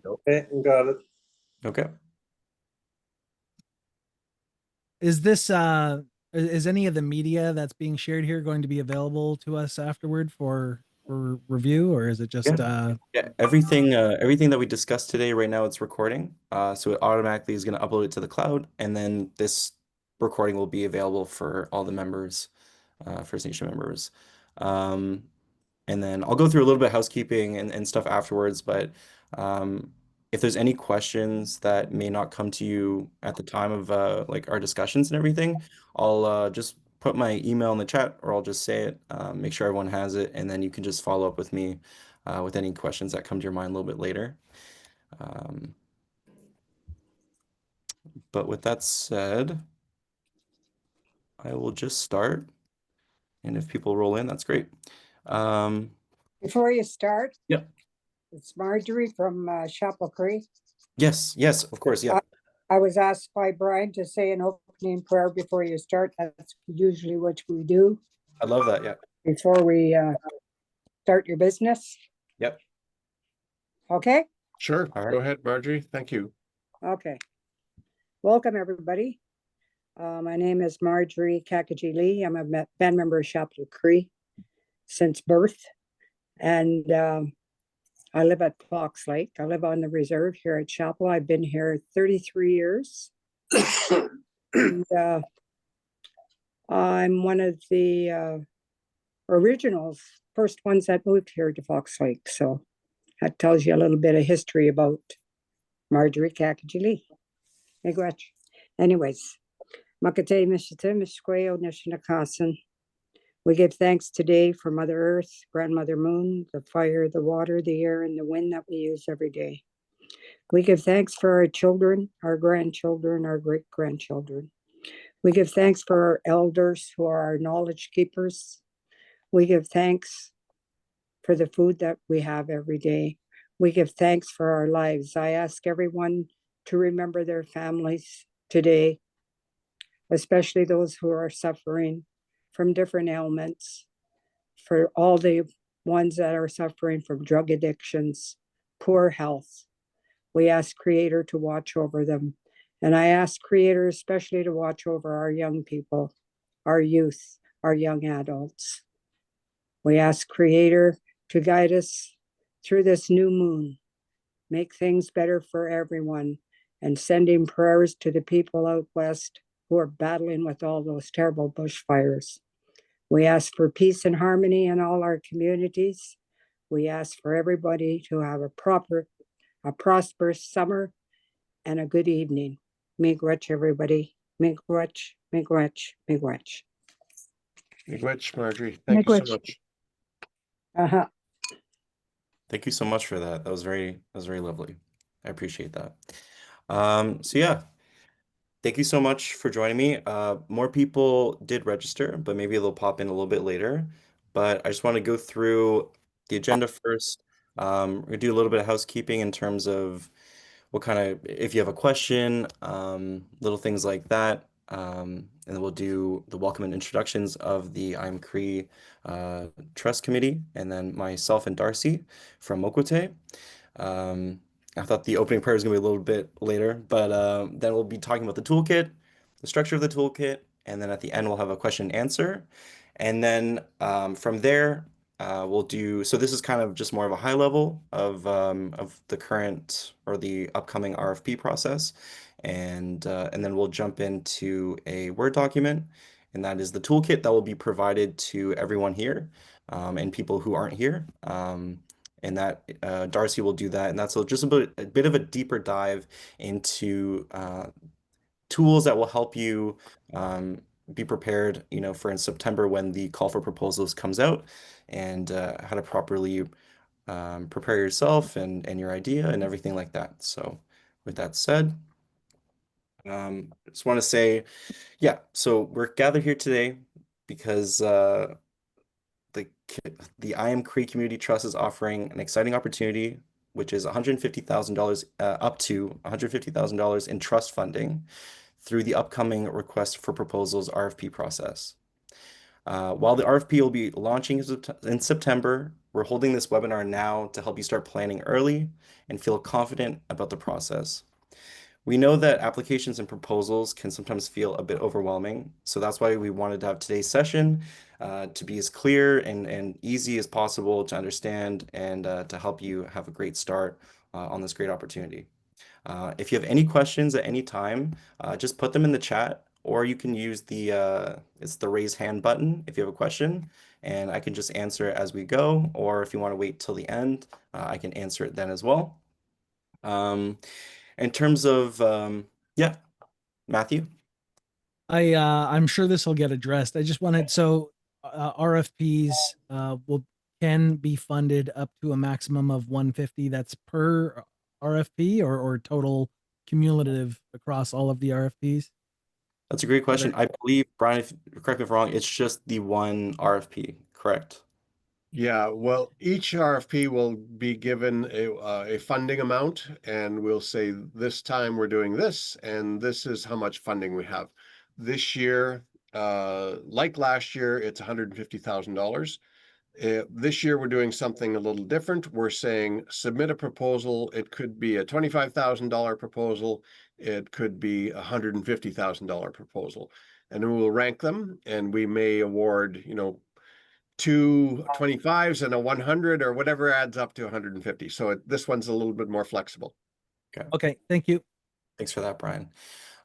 Okay, got it. Okay. Is this is any of the media that's being shared here going to be available to us afterward for review, or is it just Yeah. Yeah. Everything that we discussed today, right now it's recording. So it automatically is going to upload it to the cloud, and then this recording will be available for all the members, First Nation members. Um, And then I'll go through a little bit of housekeeping and stuff afterwards, but if there's any questions that may not come to you at the time of like our discussions and everything, I'll just put my email in the chat or I'll just say it, make sure everyone has it, and then you can just follow up with me with any questions that come to your mind a little bit later. Um, but with that said, I will just start, and if people roll in, that's great. Um, Before you start, yeah. it's Marjorie from Chapel Cree. Yes, of course, yeah. I was asked by Brian to say an opening prayer before you start. That's usually what we do I love that, yeah. before we start your business. Yep. Okay? Sure. All right. Go ahead, Marjorie. Thank you. Okay. Welcome, everybody. My name is Marjorie Kakaji Lee. I'm a band member of Chapel Cree since birth. And I live at Fox Lake. I live on the reserve here at Chapel. I've been here 33 years. And I'm one of the originals, first ones that moved here to Fox Lake. So that tells you a little bit of history about Marjorie Kakajili. Miigwech. Anyways, Makate Mishita Mishkweo Nishinakasan. We give thanks today for Mother Earth, Grandmother Moon, the fire, the water, the air, and the wind that we use every day. We give thanks for our children, our grandchildren, our great-grandchildren. We give thanks for our elders who are our knowledge keepers. We give thanks for the food that we have every day. We give thanks for our lives. I ask everyone to remember their families today, especially those who are suffering from different ailments, for all the ones that are suffering from drug addictions, poor health. We ask Creator to watch over them. And I ask Creator especially to watch over our young people, our youth, our young adults. We ask Creator to guide us through this new moon, make things better for everyone, and sending prayers to the people out west who are battling with all those terrible bushfires. We ask for peace and harmony in all our communities. We ask for everybody to have a prosperous summer and a good evening. Miigwech, everybody. Miigwech, miigwech, miigwech. Miigwech, Marjorie. Thank you so much. Uh-huh. Thank you so much for that. That was very lovely. I appreciate that. So yeah, thank you so much for joining me. More people did register, but maybe they'll pop in a little bit later. But I just want to go through the agenda first. We're gonna do a little bit of housekeeping in terms of what kind of, if you have a question, little things like that. And then we'll do the welcome and introductions of the iamcree Trust Committee, and then myself and Darcy from Mokwete. I thought the opening prayer was going to be a little bit later, but then we'll be talking about the toolkit, the structure of the toolkit, and then at the end we'll have a question and answer. And then from there, we'll do, so this is kind of just more of a high level of the current or the upcoming RFP process. And then we'll jump into a Word document, and that is the toolkit that will be provided to everyone here and people who aren't here. And that Darcy will do that. And that's just a bit of a deeper dive into tools that will help you be prepared, for in September when the call for proposals comes out, and how to properly prepare yourself and your idea and everything like that. So with that said, I just want to say, yeah, so we're gathered here today because the the I Am Cree Community Trust is offering an exciting opportunity, which is $150,000 up to $150,000 in trust funding through the upcoming Request for Proposals RFP process. While the RFP will be launching in September, we're holding this webinar now to help you start planning early and feel confident about the process. We know that applications and proposals can sometimes feel a bit overwhelming, so that's why we wanted to have today's session to be as clear and easy as possible to understand and to help you have a great start on this great opportunity. If you have any questions at any time, just put them in the chat, or you can use it's the raise hand button if you have a question, and I can just answer it as we go, or if you want to wait till the end, I can answer it then as well. In terms of, yeah, Matthew? I'm sure this will get addressed. I just wanted, so RFPs can be funded up to a maximum of 150. That's per RFP or total cumulative across all of the RFPs? That's a great question. I believe, Brian, correct me if I'm wrong, it's just the one RFP, correct? Yeah, well, each RFP will be given a funding amount, and we'll say this time we're doing this, and this is how much funding we have. This year, like last year, it's $150,000. This year, we're doing something a little different. We're saying submit a proposal. It could be a $25,000 proposal. It could be a $150,000 proposal. And then we'll rank them, and we may award, two 25s and a 100 or whatever adds up to 150. So this one's a little bit more flexible. Okay, thank you. Thanks for that, Brian.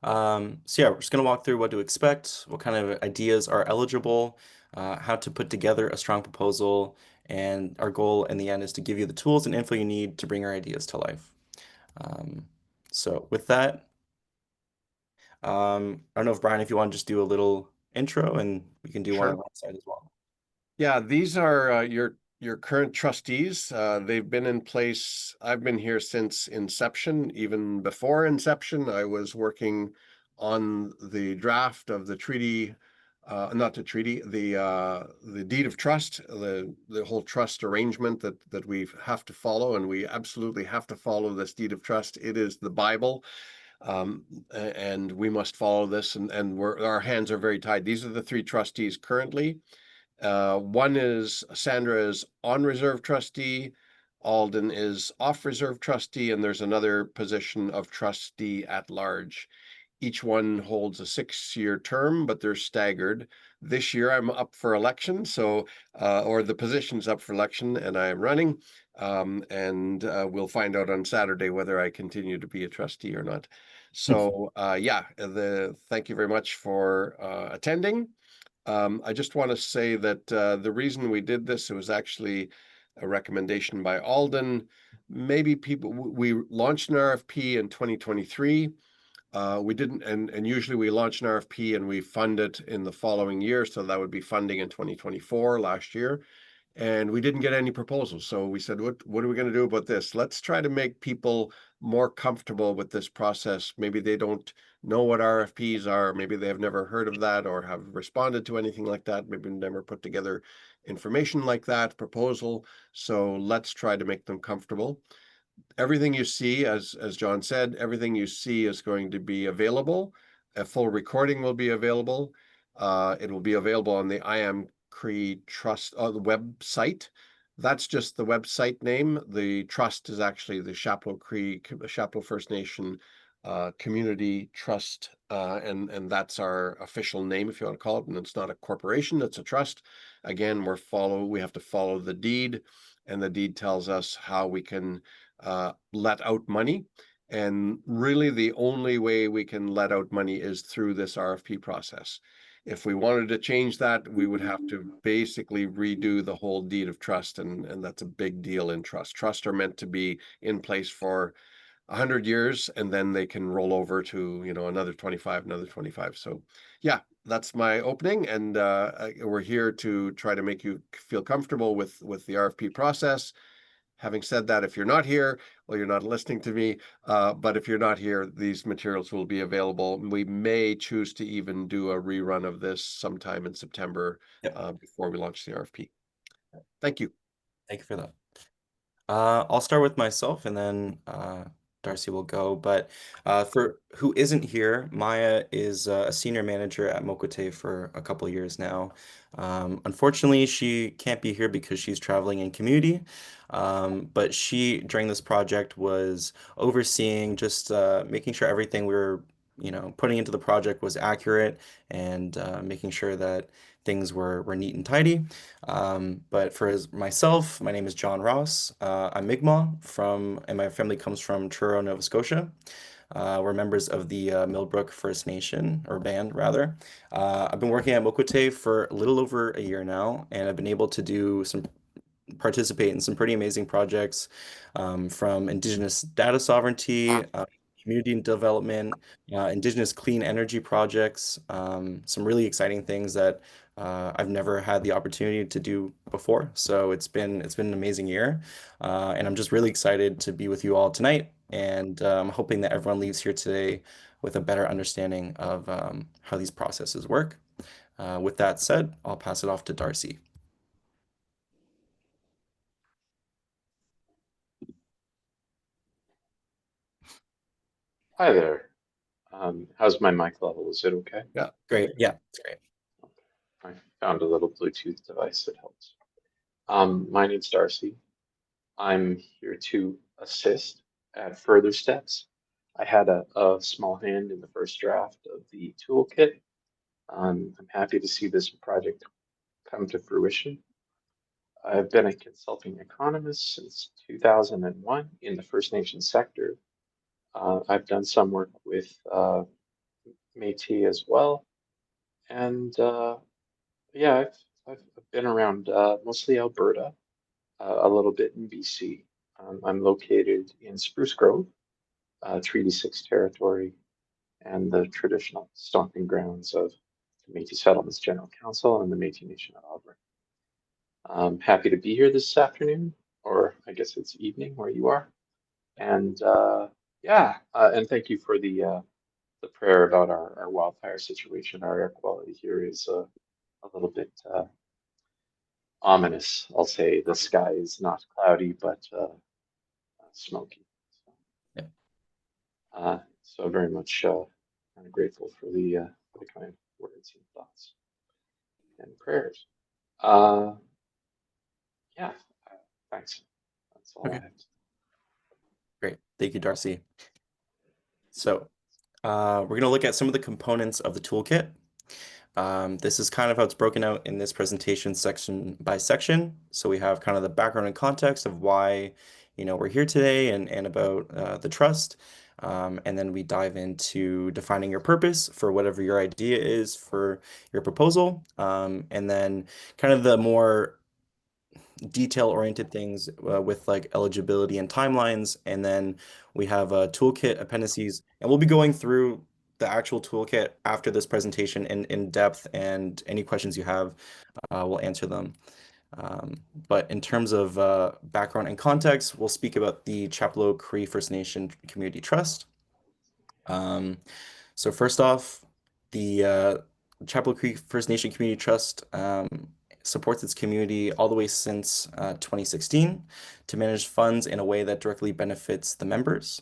So yeah, we're just going to walk through what to expect, what kind of ideas are eligible, how to put together a strong proposal, and our goal in the end is to give you the tools and info you need to bring your ideas to life. So with that, I don't know if Brian, if you want to just do a little intro, and we can do one on that side as well. Yeah, these are your current trustees. They've been in place. I've been here since inception. Even before inception, I was working on the draft of the treaty, not the treaty, the deed of trust, the whole trust arrangement that we have to follow, and we absolutely have to follow this deed of trust. It is the Bible. And we must follow this, and our hands are very tied. These are the three trustees currently. One is Sandra is on reserve trustee, Alden is off reserve trustee, and there's another position of trustee at large. Each one holds a 6-year term, but they're staggered. This year I'm up for election, so or the position's up for election, and I am running. And we'll find out on Saturday whether I continue to be a trustee or not. So yeah, thank you very much for attending. I just want to say that the reason we did this, it was actually a recommendation by Alden. Maybe we launched an RFP in 2023. We didn't, and usually we launch an RFP and we fund it in the following year. So that would be funding in 2024, last year. And we didn't get any proposals. So we said, what are we going to do about this? Let's try to make people more comfortable with this process. Maybe they don't know what RFPs are. Maybe they have never heard of that or have responded to anything like that. Maybe never put together information like that, proposal. So let's try to make them comfortable. Everything you see, as John said, everything you see is going to be available. A full recording will be available. It will be available on the iamcree Trust the website. That's just the website name. The trust is actually the Chapleau Cree, Chapleau First Nation Community Trust, and that's our official name, if you want to call it. And it's not a corporation; it's a trust. Again, we have to follow the deed, and the deed tells us how we can let out money. And really the only way we can let out money is through this RFP process. If we wanted to change that, we would have to basically redo the whole deed of trust, and that's a big deal in trust. Trusts are meant to be in place for 100 years, and then they can roll over to another 25. So yeah, that's my opening, and we're here to try to make you feel comfortable with the RFP process. Having said that, if you're not here, well, you're not listening to me. But if you're not here, these materials will be available. We may choose to even do a rerun of this sometime in September before we launch the RFP. Thank you. Thank you for that. I'll start with myself, and then Darcy will go. But for who isn't here, Maya is a senior manager at Mokote for a couple years now. Unfortunately, she can't be here because she's traveling in community. But she, during this project, was overseeing just making sure everything we were, putting into the project was accurate and making sure that things were neat and tidy. But for myself, my name is John Ross. I'm Mi'kmaq and my family comes from Truro, Nova Scotia. We're members of the Millbrook First Nation, or band rather. I've been working at Mokote for a little over a year now, and I've been able to participate in some pretty amazing projects, from Indigenous data sovereignty, community development, Indigenous clean energy projects, some really exciting things that I've never had the opportunity to do before. So it's been an amazing year, and I'm just really excited to be with you all tonight. And I'm hoping that everyone leaves here today with a better understanding of how these processes work. With that said, I'll pass it off to Darcy. Hi there. How's my mic level? Is it okay? Yeah. Great. Yeah, it's great. I found a little Bluetooth device that helps. My name's Darcy. I'm here to assist at further steps. I had a small hand in the first draft of the toolkit. I'm happy to see this project come to fruition. I've been a consulting economist since 2001 in the First Nation sector. I've done some work with Métis as well. And yeah, I've been around mostly Alberta, a little bit in BC. I'm located in Spruce Grove, Treaty 6 territory, and the traditional stomping grounds of the Métis Settlements General Council and the Métis Nation of Alberta. I'm happy to be here this afternoon, or I guess it's evening where you are. And yeah, and thank you for the prayer about our wildfire situation. Our air quality here is a little bit ominous. I'll say the sky is not cloudy, but smoky. Yeah. So very much kind of grateful for the kind words and thoughts and prayers. Yeah, thanks. That's all I Okay. have. Great. Thank you, Darcy. So we're going to look at some of the components of the toolkit. This is kind of how it's broken out in this presentation section by section. So we have kind of the background and context of why, we're here today and about the trust. And then we dive into defining your purpose for whatever your idea is for your proposal. And then kind of the more detail-oriented things with like eligibility and timelines. And then we have a toolkit appendices, and we'll be going through the actual toolkit after this presentation in depth, and any questions you have, we'll answer them. But in terms of background and context, we'll speak about the Chapleau Cree First Nation Community Trust. So first off, the Chapleau Cree First Nation Community Trust supports its community all the way since 2016 to manage funds in a way that directly benefits the members.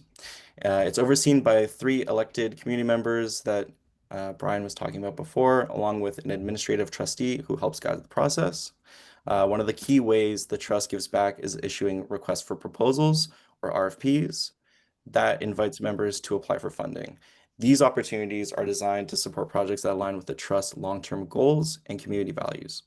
It's overseen by 3 elected community members that Brian was talking about before, along with an administrative trustee who helps guide the process. One of the key ways the trust gives back is issuing requests for proposals, or RFPs, that invites members to apply for funding. These opportunities are designed to support projects that align with the trust's long-term goals and community values.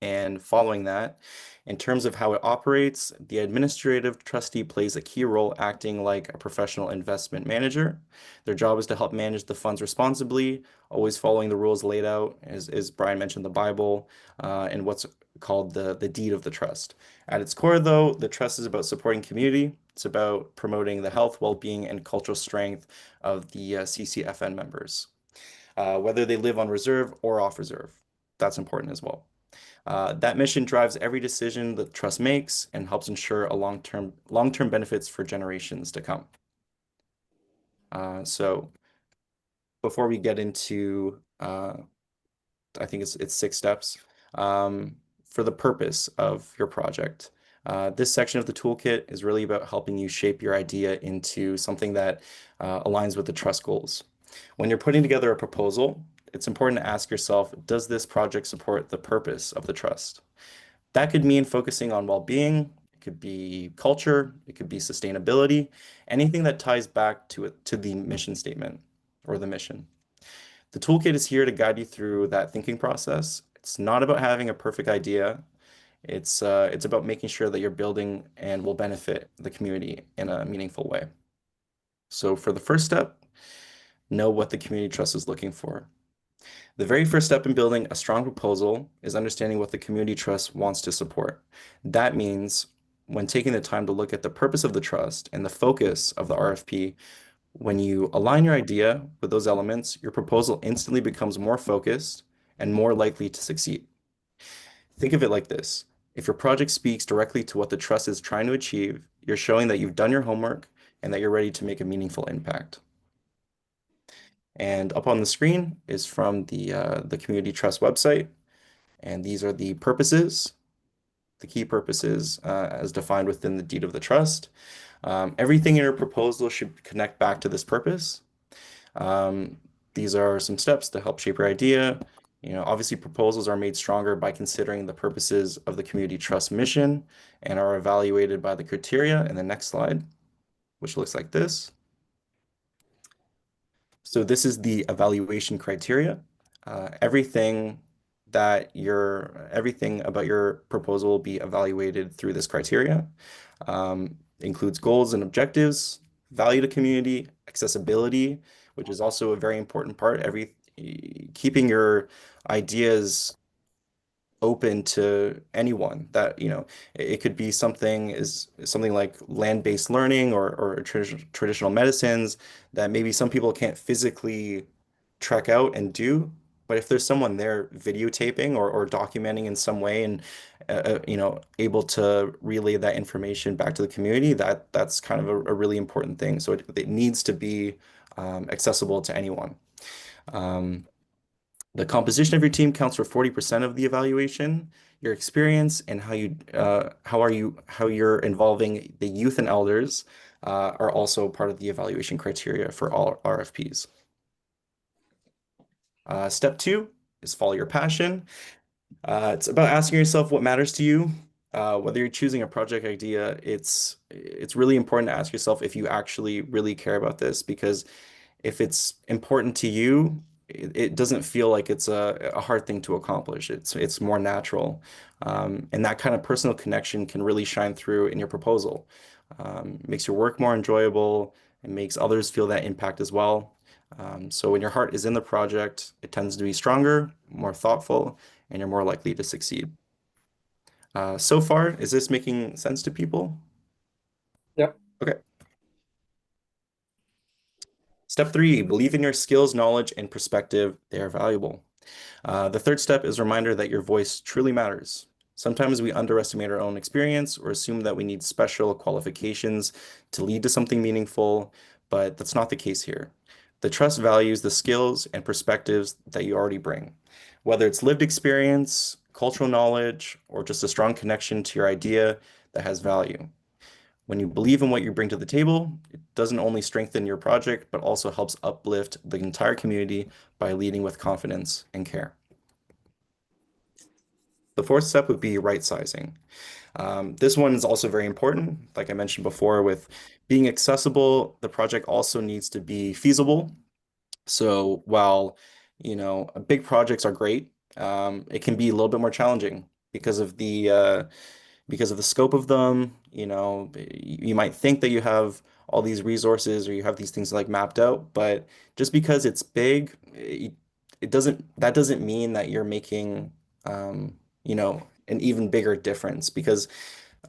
And following that, in terms of how it operates, the administrative trustee plays a key role acting like a professional investment manager. Their job is to help manage the funds responsibly, always following the rules laid out, as Brian mentioned, the Bible, and what's called the deed of the trust. At its core, though, the trust is about supporting community. It's about promoting the health, well-being, and cultural strength of the CCFN members, whether they live on reserve or off reserve. That's important as well. That mission drives every decision the trust makes and helps ensure a long-term benefits for generations to come. So before we get into, I think it's 6 steps, for the purpose of your project. This section of the toolkit is really about helping you shape your idea into something that aligns with the trust goals. When you're putting together a proposal, it's important to ask yourself, does this project support the purpose of the trust? That could mean focusing on well-being, it could be culture, it could be sustainability, anything that ties back to it, to the mission statement or the mission. The toolkit is here to guide you through that thinking process. It's not about having a perfect idea. It's about making sure that you're building and will benefit the community in a meaningful way. So for the first step, know what the community trust is looking for. The very first step in building a strong proposal is understanding what the community trust wants to support. That means when taking the time to look at the purpose of the trust and the focus of the RFP, when you align your idea with those elements, your proposal instantly becomes more focused and more likely to succeed. Think of it like this. If your project speaks directly to what the trust is trying to achieve, you're showing that you've done your homework and that you're ready to make a meaningful impact. And up on the screen is from the Community Trust website. And these are the purposes, the key purposes as defined within the deed of the trust. Everything in your proposal should connect back to this purpose. These are some steps to help shape your idea. Obviously proposals are made stronger by considering the purposes of the community trust mission and are evaluated by the criteria in the next slide, which looks like this. So this is the evaluation criteria. Everything about your proposal will be evaluated through this criteria. Includes goals and objectives, value to community, accessibility, which is also a very important part. Keeping your ideas open to anyone that, it could be something like land-based learning or traditional medicines that maybe some people can't physically trek out and do. But if there's someone there videotaping or documenting in some way and able to relay that information back to the community, that's kind of a really important thing. So it needs to be accessible to anyone. The composition of your team counts for 40% of the evaluation. Your experience and how you're involving the youth and elders are also part of the evaluation criteria for all RFPs. Step 2 is follow your passion. It's about asking yourself what matters to you. Whether you're choosing a project idea, it's really important to ask yourself if you actually really care about this, because if it's important to you, it doesn't feel like it's a hard thing to accomplish. It's more natural. And that kind of personal connection can really shine through in your proposal. Makes your work more enjoyable and makes others feel that impact as well. So when your heart is in the project, it tends to be stronger, more thoughtful, and you're more likely to succeed. So far, is this making sense to people? Yep. Okay. Step 3, believe in your skills, knowledge, and perspective. They are valuable. The third step is a reminder that your voice truly matters. Sometimes we underestimate our own experience or assume that we need special qualifications to lead to something meaningful, but that's not the case here. The trust values the skills and perspectives that you already bring, whether it's lived experience, cultural knowledge, or just a strong connection to your idea that has value. When you believe in what you bring to the table, it doesn't only strengthen your project, but also helps uplift the entire community by leading with confidence and care. The fourth step would be right sizing. This one is also very important. Like I mentioned before, with being accessible, the project also needs to be feasible. So while, big projects are great, it can be a little bit more challenging because of the scope of them. You might think that you have all these resources or you have these things like mapped out, but just because it's big, that doesn't mean that you're making, an even bigger difference, because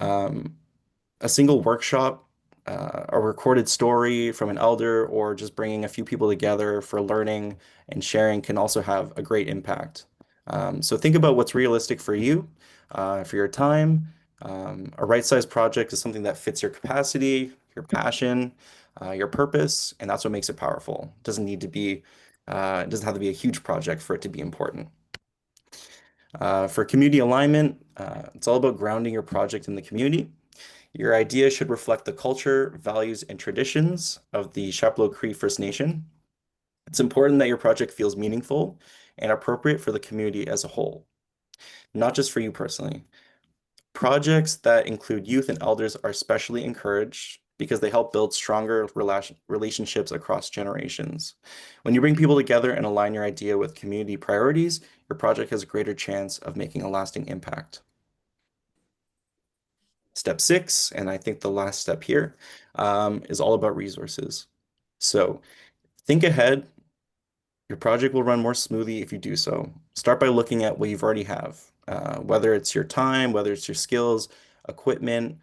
a single workshop, a recorded story from an elder, or just bringing a few people together for learning and sharing can also have a great impact. So think about what's realistic for you, for your time. A right-sized project is something that fits your capacity, your passion, your purpose, and that's what makes it powerful. It doesn't have to be a huge project for it to be important. For community alignment, it's all about grounding your project in the community. Your idea should reflect the culture, values, and traditions of the Chapleau Cree First Nation. It's important that your project feels meaningful and appropriate for the community as a whole, not just for you personally. Projects that include youth and elders are especially encouraged because they help build stronger relationships across generations. When you bring people together and align your idea with community priorities, your project has a greater chance of making a lasting impact. Step 6, and I think the last step here, is all about resources. So think ahead. Your project will run more smoothly if you do so. Start by looking at what you've already have, whether it's your time, whether it's your skills, equipment,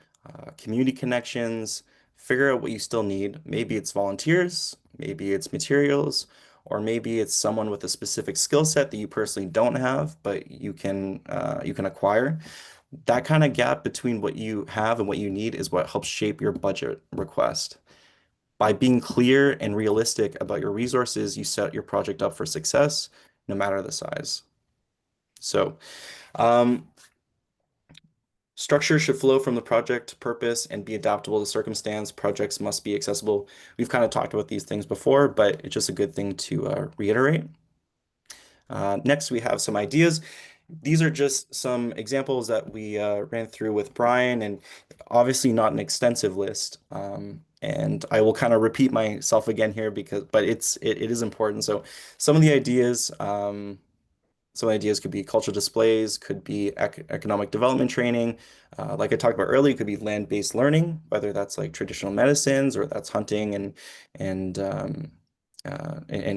community connections. Figure out what you still need. Maybe it's volunteers, maybe it's materials, or maybe it's someone with a specific skill set that you personally don't have, but you can acquire. That kind of gap between what you have and what you need is what helps shape your budget request. By being clear and realistic about your resources, you set your project up for success, no matter the size. So, um, structure should flow from the project purpose and be adaptable to circumstance. Projects must be accessible. We've kind of talked about these things before, but it's just a good thing to reiterate. Next, we have some ideas. These are just some examples that we ran through with Brian, and obviously not an extensive list. And I will kind of repeat myself again here but it is important. So some of the ideas, could be cultural displays, could be economic development training. Like I talked about earlier, it could be land-based learning, whether that's like traditional medicines or that's hunting and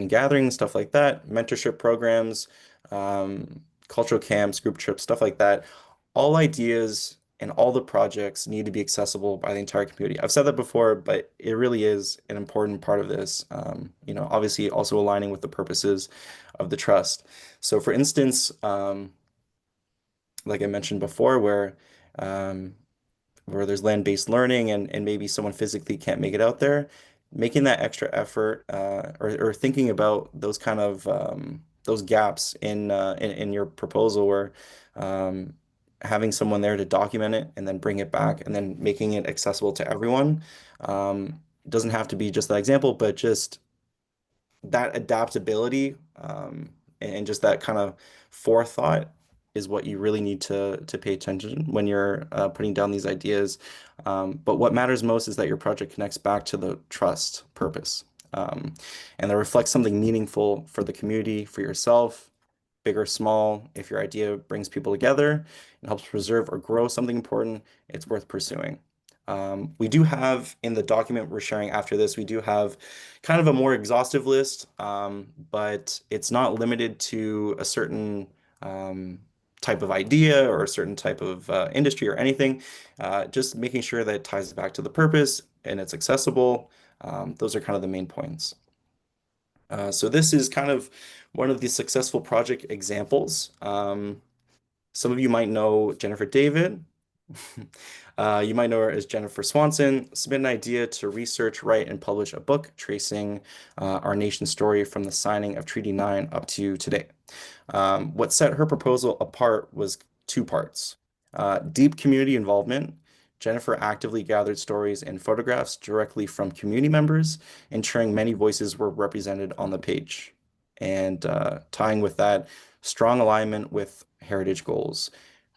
gathering, stuff like that, mentorship programs, cultural camps, group trips, stuff like that. All ideas and all the projects need to be accessible by the entire community. I've said that before, but it really is an important part of this. Obviously also aligning with the purposes of the trust. So for instance, like I mentioned before, um, where there's land-based learning and maybe someone physically can't make it out there, making that extra effort or thinking about those kind of those gaps in your proposal where um, having someone there to document it and then bring it back and then making it accessible to everyone. Doesn't have to be just that example, but just that adaptability and just that kind of forethought is what you really need to pay attention when you're putting down these ideas. But what matters most is that your project connects back to the trust purpose, and that reflects something meaningful for the community, for yourself, big or small. If your idea brings people together and helps preserve or grow something important, it's worth pursuing. We do have in the document we're sharing after this, we do have kind of a more exhaustive list, but it's not limited to a certain type of idea or a certain type of industry or anything. Just making sure that it ties back to the purpose and it's accessible. Those are kind of the main points. So this is kind of one of the successful project examples. Some of you might know Jennifer David. You might know her as Jennifer Swanson. Submit an idea to research, write, and publish a book tracing our nation's story from the signing of Treaty 9 up to today. What set her proposal apart was two parts. Deep community involvement. Jennifer actively gathered stories and photographs directly from community members, ensuring many voices were represented on the page. And tying with that, strong alignment with heritage goals.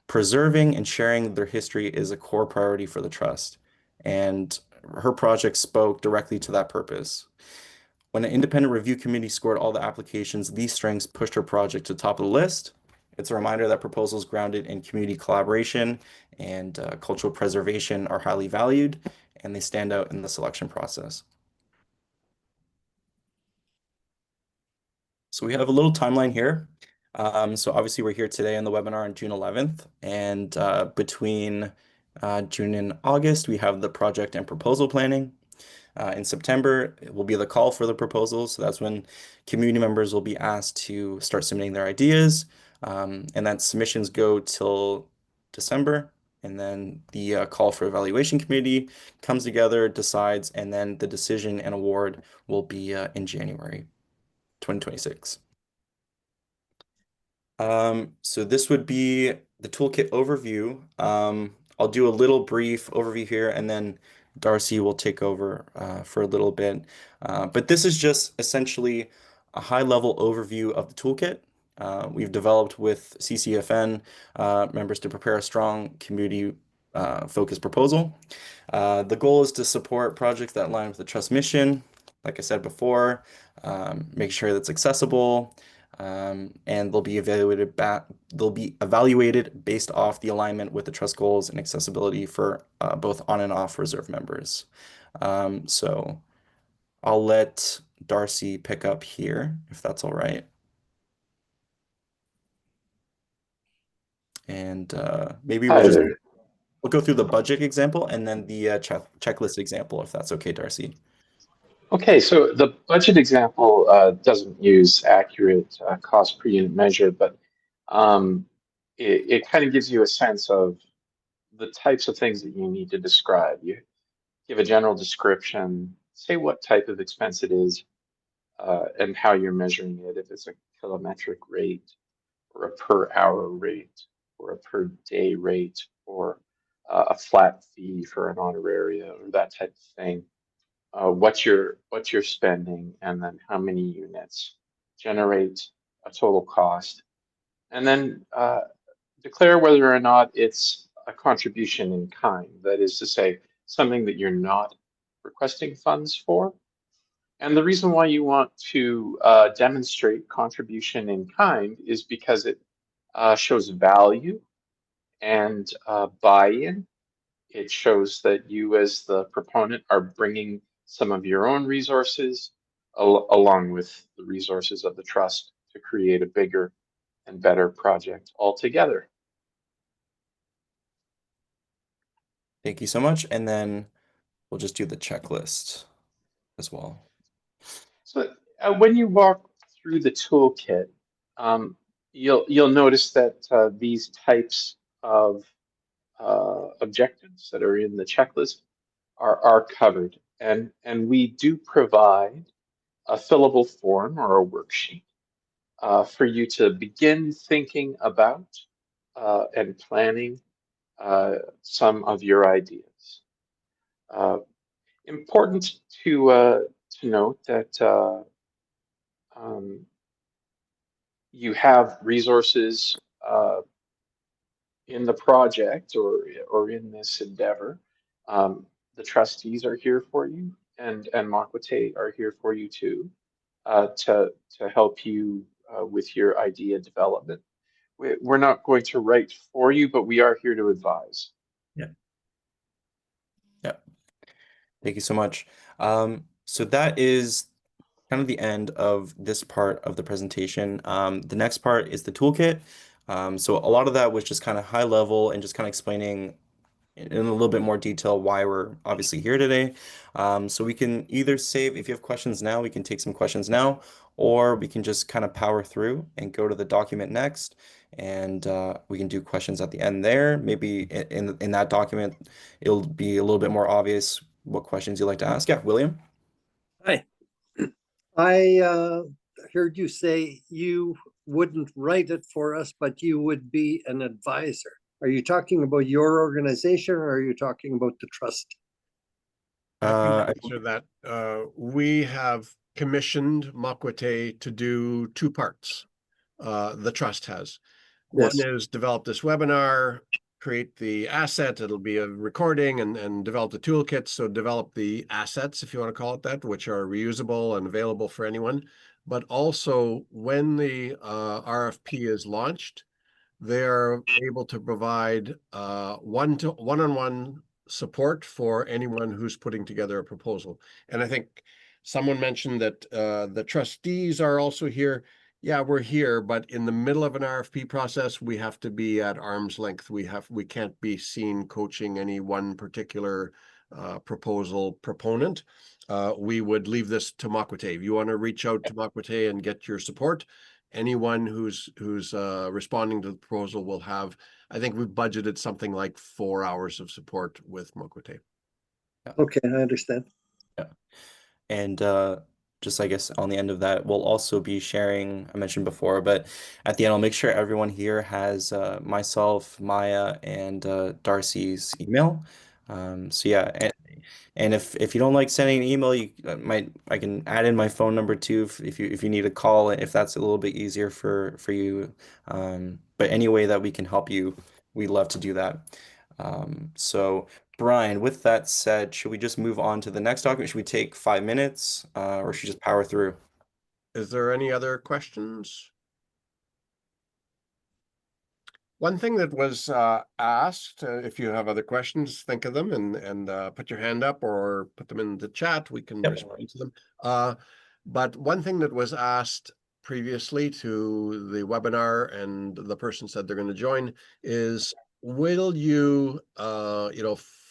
Preserving and sharing their history is a core priority for the trust, and her project spoke directly to that purpose. When an independent review committee scored all the applications, these strengths pushed her project to the top of the list. It's a reminder that proposals grounded in community collaboration and cultural preservation are highly valued, and they stand out in the selection process. So we have a little timeline here. So obviously we're here today on the webinar on June 11th, and between June and August, we have the project and proposal planning. In September, it will be the call for the proposals. So that's when community members will be asked to start submitting their ideas. And that submissions go till December. And then the call for evaluation committee comes together, decides, and then the decision and award will be in January 2026. So this would be the toolkit overview. I'll do a little brief overview here, and then Darcy will take over for a little bit. But this is just essentially a high-level overview of the toolkit. We've developed with CCFN members to prepare a strong community focused proposal. The goal is to support projects that align with the Trust mission, like I said before, make sure that's accessible, and they'll be evaluated based off the alignment with the Trust goals and accessibility for both on and off reserve members. So I'll let Darcy pick up here, if that's all right. And maybe Hi we'll there. go through the budget example and then the checklist example, if that's okay, Darcy. Okay, so the budget example doesn't use accurate cost per unit measure, but it kind of gives you a sense of the types of things that you need to describe. You give a general description, say what type of expense it is, and how you're measuring it, if it's a kilometric rate or a per hour rate or a per day rate or a flat fee for an honoraria or that type of thing. What you're spending, and then how many units generate a total cost, and then declare whether or not it's a contribution in kind. That is to say, something that you're not requesting funds for. And the reason why you want to demonstrate contribution in kind is because it shows value and buy-in. It shows that you, as the proponent, are bringing some of your own resources along with the resources of the trust to create a bigger and better project altogether. Thank you so much. And then we'll just do the checklist as well. So when you walk through the toolkit, you'll notice that these types of objectives that are in the checklist are covered, and we do provide a fillable form or a worksheet for you to begin thinking about and planning some of your ideas. Important to note that you have resources in the project or in this endeavor. The trustees are here for you, and Makwate are here for you too, to help you with your idea development. We're not going to write for you, but we are here to advise. Yeah. Yeah. Thank you so much. So that is kind of the end of this part of the presentation. The next part is the toolkit. So a lot of that was just kind of high level and just kind of explaining in a little bit more detail why we're obviously here today. So we can either save, if you have questions now, we can take some questions now, or we can just kind of power through and go to the document next. And we can do questions at the end there. Maybe in that document, it'll be a little bit more obvious what questions you'd like to ask. Yeah, William? Hi. I heard you say you wouldn't write it for us, but you would be an advisor. Are you talking about your organization, or are you talking about the trust? I can answer that. We have commissioned Makwate to do two parts. The trust has. One Yes. is develop this webinar, create the asset. It'll be a recording and develop the toolkit. So develop the assets, if you want to call it that, which are reusable and available for anyone. But also when the RFP is launched, they're able to provide one-on-one support for anyone who's putting together a proposal. And I think someone mentioned that the trustees are also here. Yeah, we're here, but in the middle of an RFP process, we have to be at arm's length. We can't be seen coaching any one particular proposal proponent. We would leave this to Makwate. If you want to reach out to Makwate and get your support, anyone who's responding to the proposal will have, I think we've budgeted something like 4 hours of support with Makwate. Okay, I understand. Yeah. And just I guess on the end of that, we'll also be sharing, I mentioned before, but at the end, I'll make sure everyone here has myself, Maya, and Darcy's email. So yeah, and if you don't like sending an email, you I can add in my phone number too if you need a call, if that's a little bit easier for you. But any way that we can help you, we'd love to do that. So Brian, with that said, should we just move on to the next document? Should we take 5 minutes, or should we just power through? Is there any other questions? One thing that was asked, if you have other questions, think of them and put your hand up or put them in the chat. We can Yep. respond to them. But one thing that was asked previously to the webinar, and the person said they're going to join, is will you,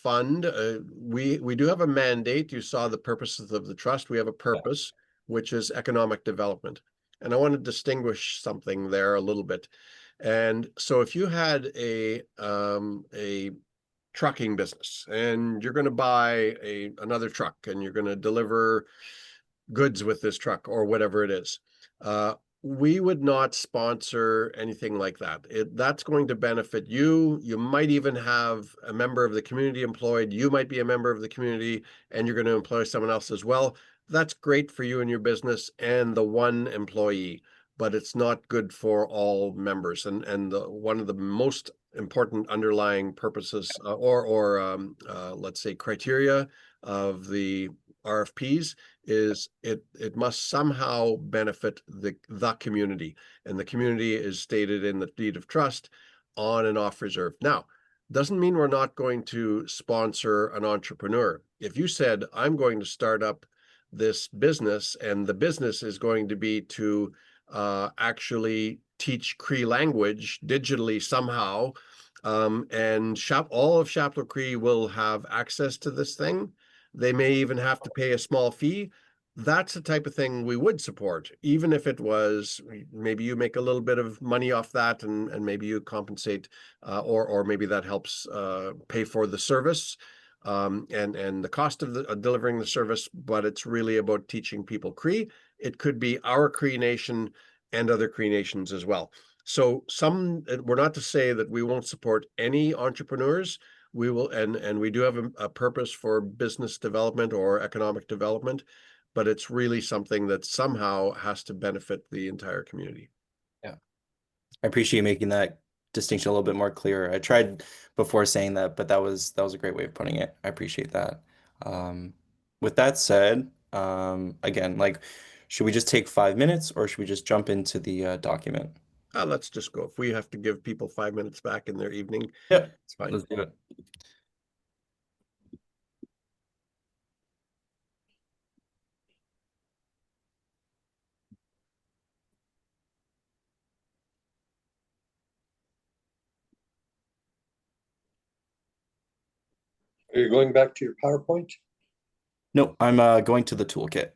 fund? We do have a mandate. You saw the purposes of the trust. We have a purpose, which is economic development, and I want to distinguish something there a little bit. And so if you had a trucking business and you're going to buy another truck and you're going to deliver goods with this truck or whatever it is, we would not sponsor anything like that. That's going to benefit you. You might even have a member of the community employed. You might be a member of the community and you're going to employ someone else as well. That's great for you and your business and the one employee, but it's not good for all members. And one of the most important underlying purposes or let's say criteria of the RFPs is it must somehow benefit the community, and the community is stated in the deed of trust on and off reserve. Now, doesn't mean we're not going to sponsor an entrepreneur. If you said, I'm going to start up this business and the business is going to be to actually teach Cree language digitally somehow, and all of Chapleau Cree will have access to this thing. They may even have to pay a small fee. That's the type of thing we would support, even if it was maybe you make a little bit of money off that and maybe you compensate, or maybe that helps pay for the service and the cost of delivering the service, but it's really about teaching people Cree. It could be our Cree Nation and other Cree Nations as well. So we're not to say that we won't support any entrepreneurs. We will, and we do have a purpose for business development or economic development, but it's really something that somehow has to benefit the entire community. Yeah. I appreciate you making that distinction a little bit more clear. I tried before saying that, but that was a great way of putting it. I appreciate that. With that said, again, like, should we just take 5 minutes or should we just jump into the document? Let's just go. If we have to give people 5 minutes back in their evening, Yep, it's fine. let's do it. Are you going back to your PowerPoint? No, I'm going to the toolkit.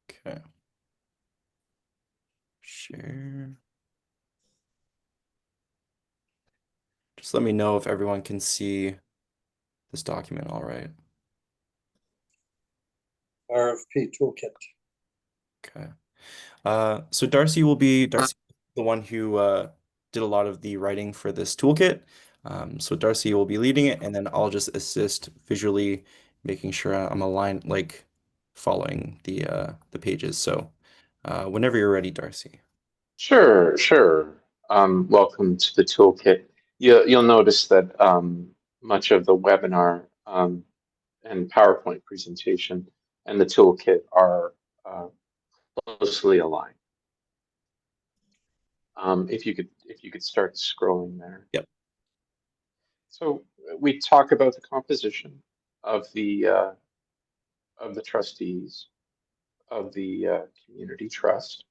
Okay. Share. Just let me know if everyone can see this document all right. RFP toolkit. Okay. So Darcy will be the one who did a lot of the writing for this toolkit. So Darcy will be leading it, and then I'll just assist visually, making sure I'm aligned, like following the pages. So whenever you're ready, Darcy. Sure, sure. Welcome to the toolkit. You'll notice that much of the webinar and PowerPoint presentation and the toolkit are closely aligned. If you could start scrolling there. Yep. So we talk about the composition of the trustees of the community trust.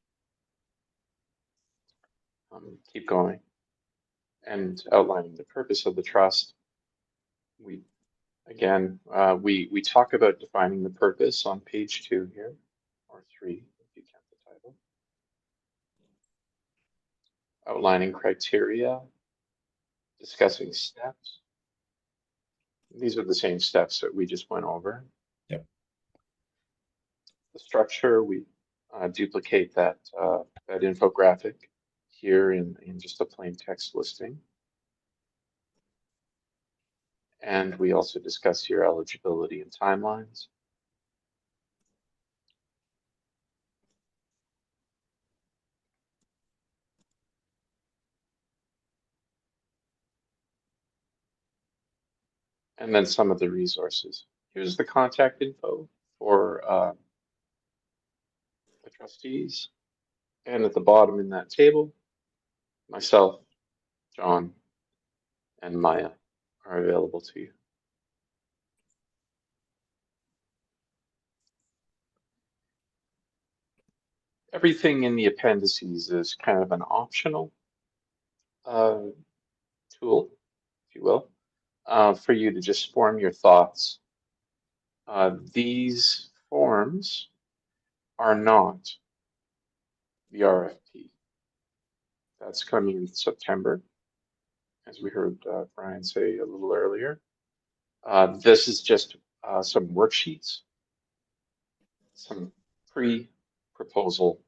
Keep going. And outlining the purpose of the trust. We talk about defining the purpose on page 2 here, or 3 if you count the title. Outlining criteria, discussing steps, These are the same steps that we just went over. Yep. The structure, we duplicate that that infographic here in just a plain text listing. And we also discuss your eligibility and timelines. And then some of the resources. Here's the contact info for the trustees. And at the bottom in that table, myself, John, and Maya are available to you. Everything in the appendices is kind of an optional tool, if you will, for you to just form your thoughts. These forms are not the RFP. That's coming in September, as we heard Brian say a little earlier. This is just some worksheets, some pre-proposal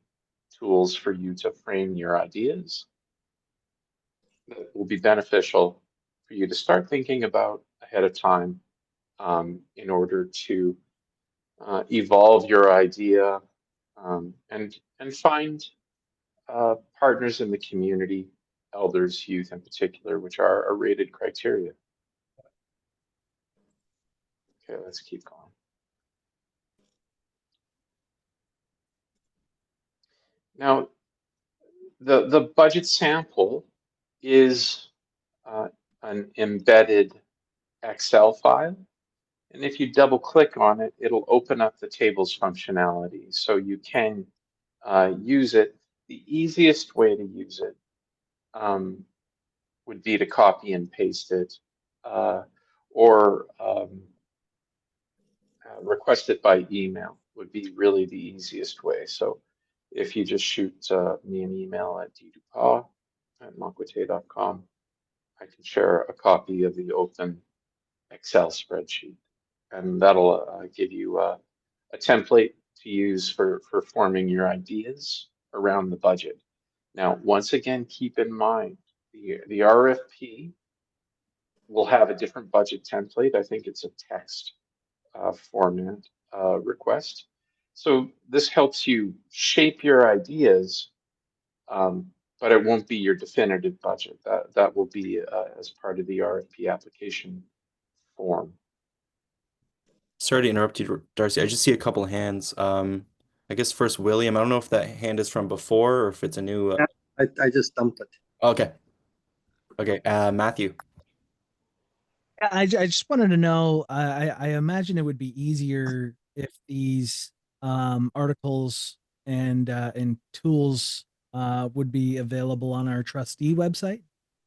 tools for you to frame your ideas that will be beneficial for you to start thinking about ahead of time in order to evolve your idea and find partners in the community, elders, youth in particular, which are a rated criteria. Okay, let's keep going. Now, the budget sample is an embedded Excel file. And if you double click on it, it'll open up the tables functionality. So you can use it. The easiest way to use it would be to copy and paste it or request it by email would be really the easiest way. So if you just shoot me an email at ddupas@makwete.com, I can share a copy of the open Excel spreadsheet, and that'll give you a template to use for forming your ideas around the budget. Now, once again, keep in mind the RFP will have a different budget template. I think it's a text format request. So this helps you shape your ideas, but it won't be your definitive budget. That will be as part of the RFP application form. Sorry to interrupt you, Darcy. I just see a couple hands. I guess first William. I don't know if that hand is from before or if it's a new. I just dumped it. Okay. Okay. Matthew. I just wanted to know. I imagine it would be easier if these articles and tools would be available on our trustee website.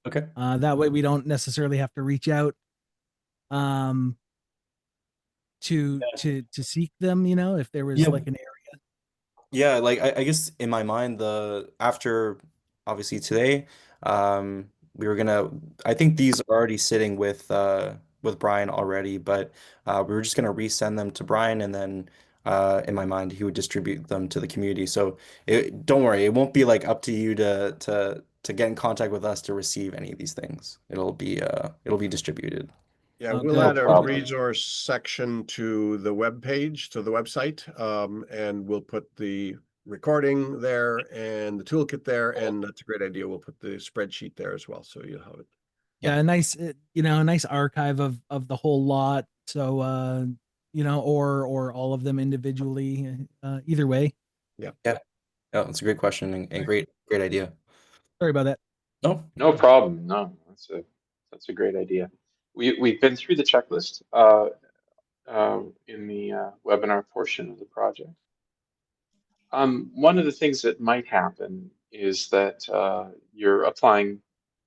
Okay. That way, we don't necessarily have to reach out to seek them. You know, if there was Yeah. like an area. Yeah, like I guess in my mind, after obviously today, we were gonna. I think these are already sitting with Brian already, but we were just gonna resend them to Brian, and then in my mind, he would distribute them to the community. So don't worry, it won't be like up to you to get in contact with us to receive any of these things. It'll be distributed. Yeah, Okay. we'll No add a problem. resource section to the webpage, to the website, and we'll put the recording there and the toolkit there, and that's a great idea. We'll put the spreadsheet there as well, so you'll have it. Yeah, a nice a nice archive of the whole lot. So or all of them individually. Either way. Yeah, that's a great question and great idea. Sorry about that. No, No problem. No, that's a great idea. We've been through the checklist in the webinar portion of the project. One of the things that might happen is that you're applying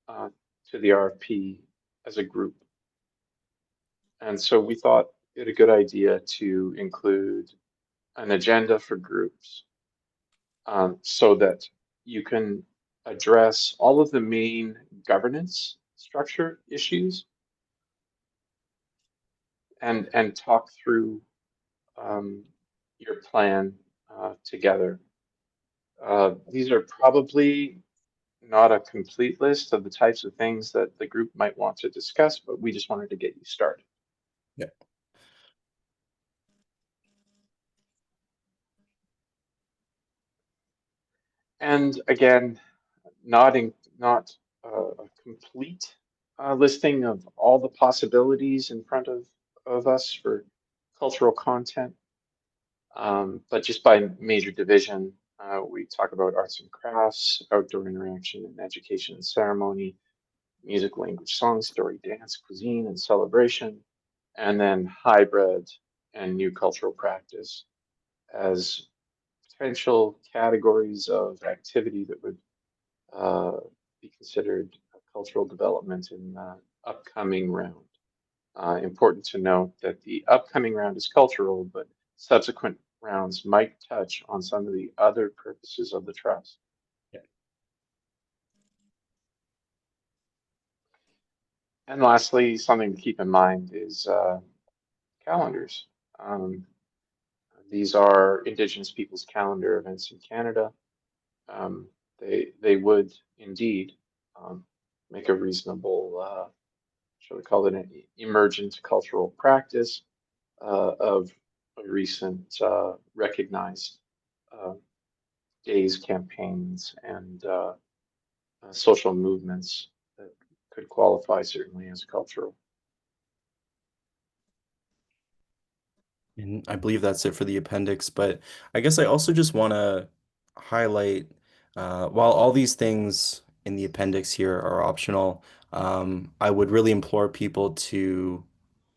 to the RFP as a group. And so we thought it a good idea to include an agenda for groups so that you can address all of the main governance structure issues and talk through your plan together. These are probably not a complete list of the types of things that the group might want to discuss, but we just wanted to get you started. Yeah. And again, not a complete listing of all the possibilities in front of us for cultural content, but just by major division, we talk about arts and crafts, outdoor interaction and education and ceremony, music, language, song, story, dance, cuisine, and celebration, and then hybrid and new cultural practice as potential categories of activity that would be considered cultural development in the upcoming round. Important to note that the upcoming round is cultural, but subsequent rounds might touch on some of the other purposes of the trust. Yeah. And lastly, something to keep in mind is calendars. These are Indigenous peoples calendar events in Canada. They would indeed make a reasonable, shall we call it an emergent cultural practice of a recent recognized days, campaigns, and social movements that could qualify certainly as cultural. And I believe that's it for the appendix, but I guess I also just want to highlight, while all these things in the appendix here are optional, I would really implore people to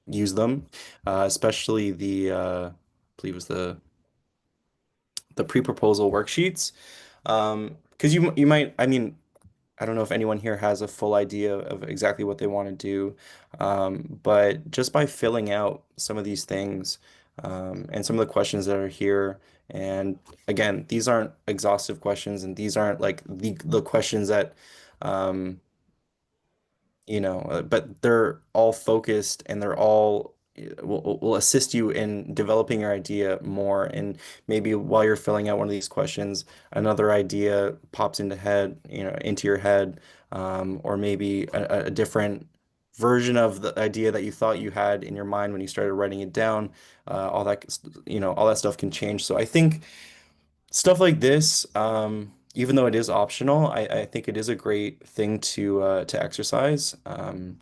use them, especially I believe it was the pre-proposal worksheets, because you might, I mean, I don't know if anyone here has a full idea of exactly what they want to do, but just by filling out some of these things, and some of the questions that are here, and again, these aren't exhaustive questions, and these aren't like the questions that, um, but they're all focused and they're all will assist you in developing your idea more. And maybe while you're filling out one of these questions, another idea pops into your head, or maybe a different version of the idea that you thought you had in your mind when you started writing it down. All that stuff can change. So I think stuff like this, even though it is optional, I think it is a great thing to exercise,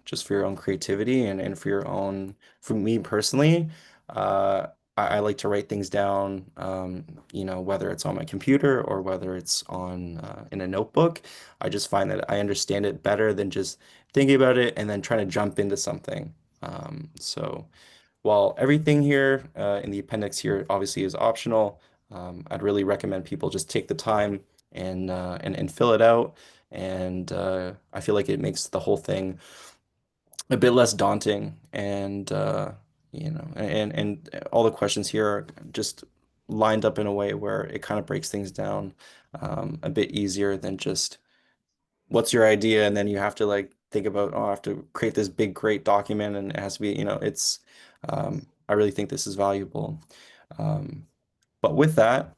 just for your own creativity and for your own. For me personally, I like to write things down, whether it's on my computer or whether it's on in a notebook. I just find that I understand it better than just thinking about it and then trying to jump into something. So while everything here in the appendix here obviously is optional, I'd really recommend people just take the time and fill it out. And I feel like it makes the whole thing a bit less daunting. And and all the questions here are just lined up in a way where it kind of breaks things down a bit easier than just what's your idea, and then you have to like think about, oh, I have to create this big great document and it has to be, it's I really think this is valuable. But with that,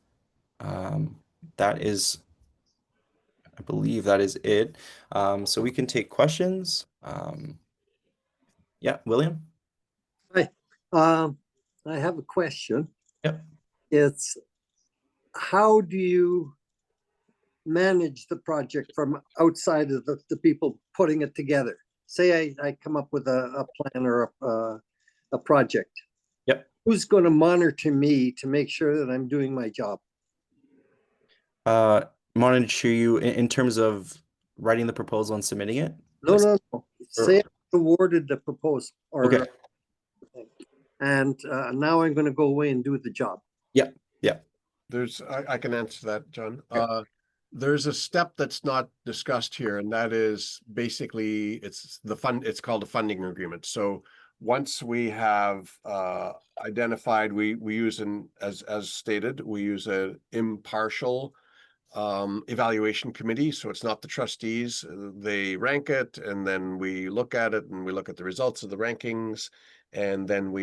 um, that is, I believe that is it. So we can take questions. Yeah, William? Hi, I have a question. Yep. It's how do you manage the project from outside of the people putting it together? Say I come up with a plan or a project. Yep. Who's going to monitor me to make sure that I'm doing my job? Monitor you in terms of writing the proposal and submitting it? No. Or- Say I awarded the proposal Okay. and now I'm going to go away and do the job. Yeah. I can answer that, John. Okay. There's a step that's not discussed here, and that is basically it's called a funding agreement. So once we have identified, we use as stated, we use an impartial evaluation committee. So it's not the trustees. They rank it, and then we look at it, and we look at the results of the rankings, and then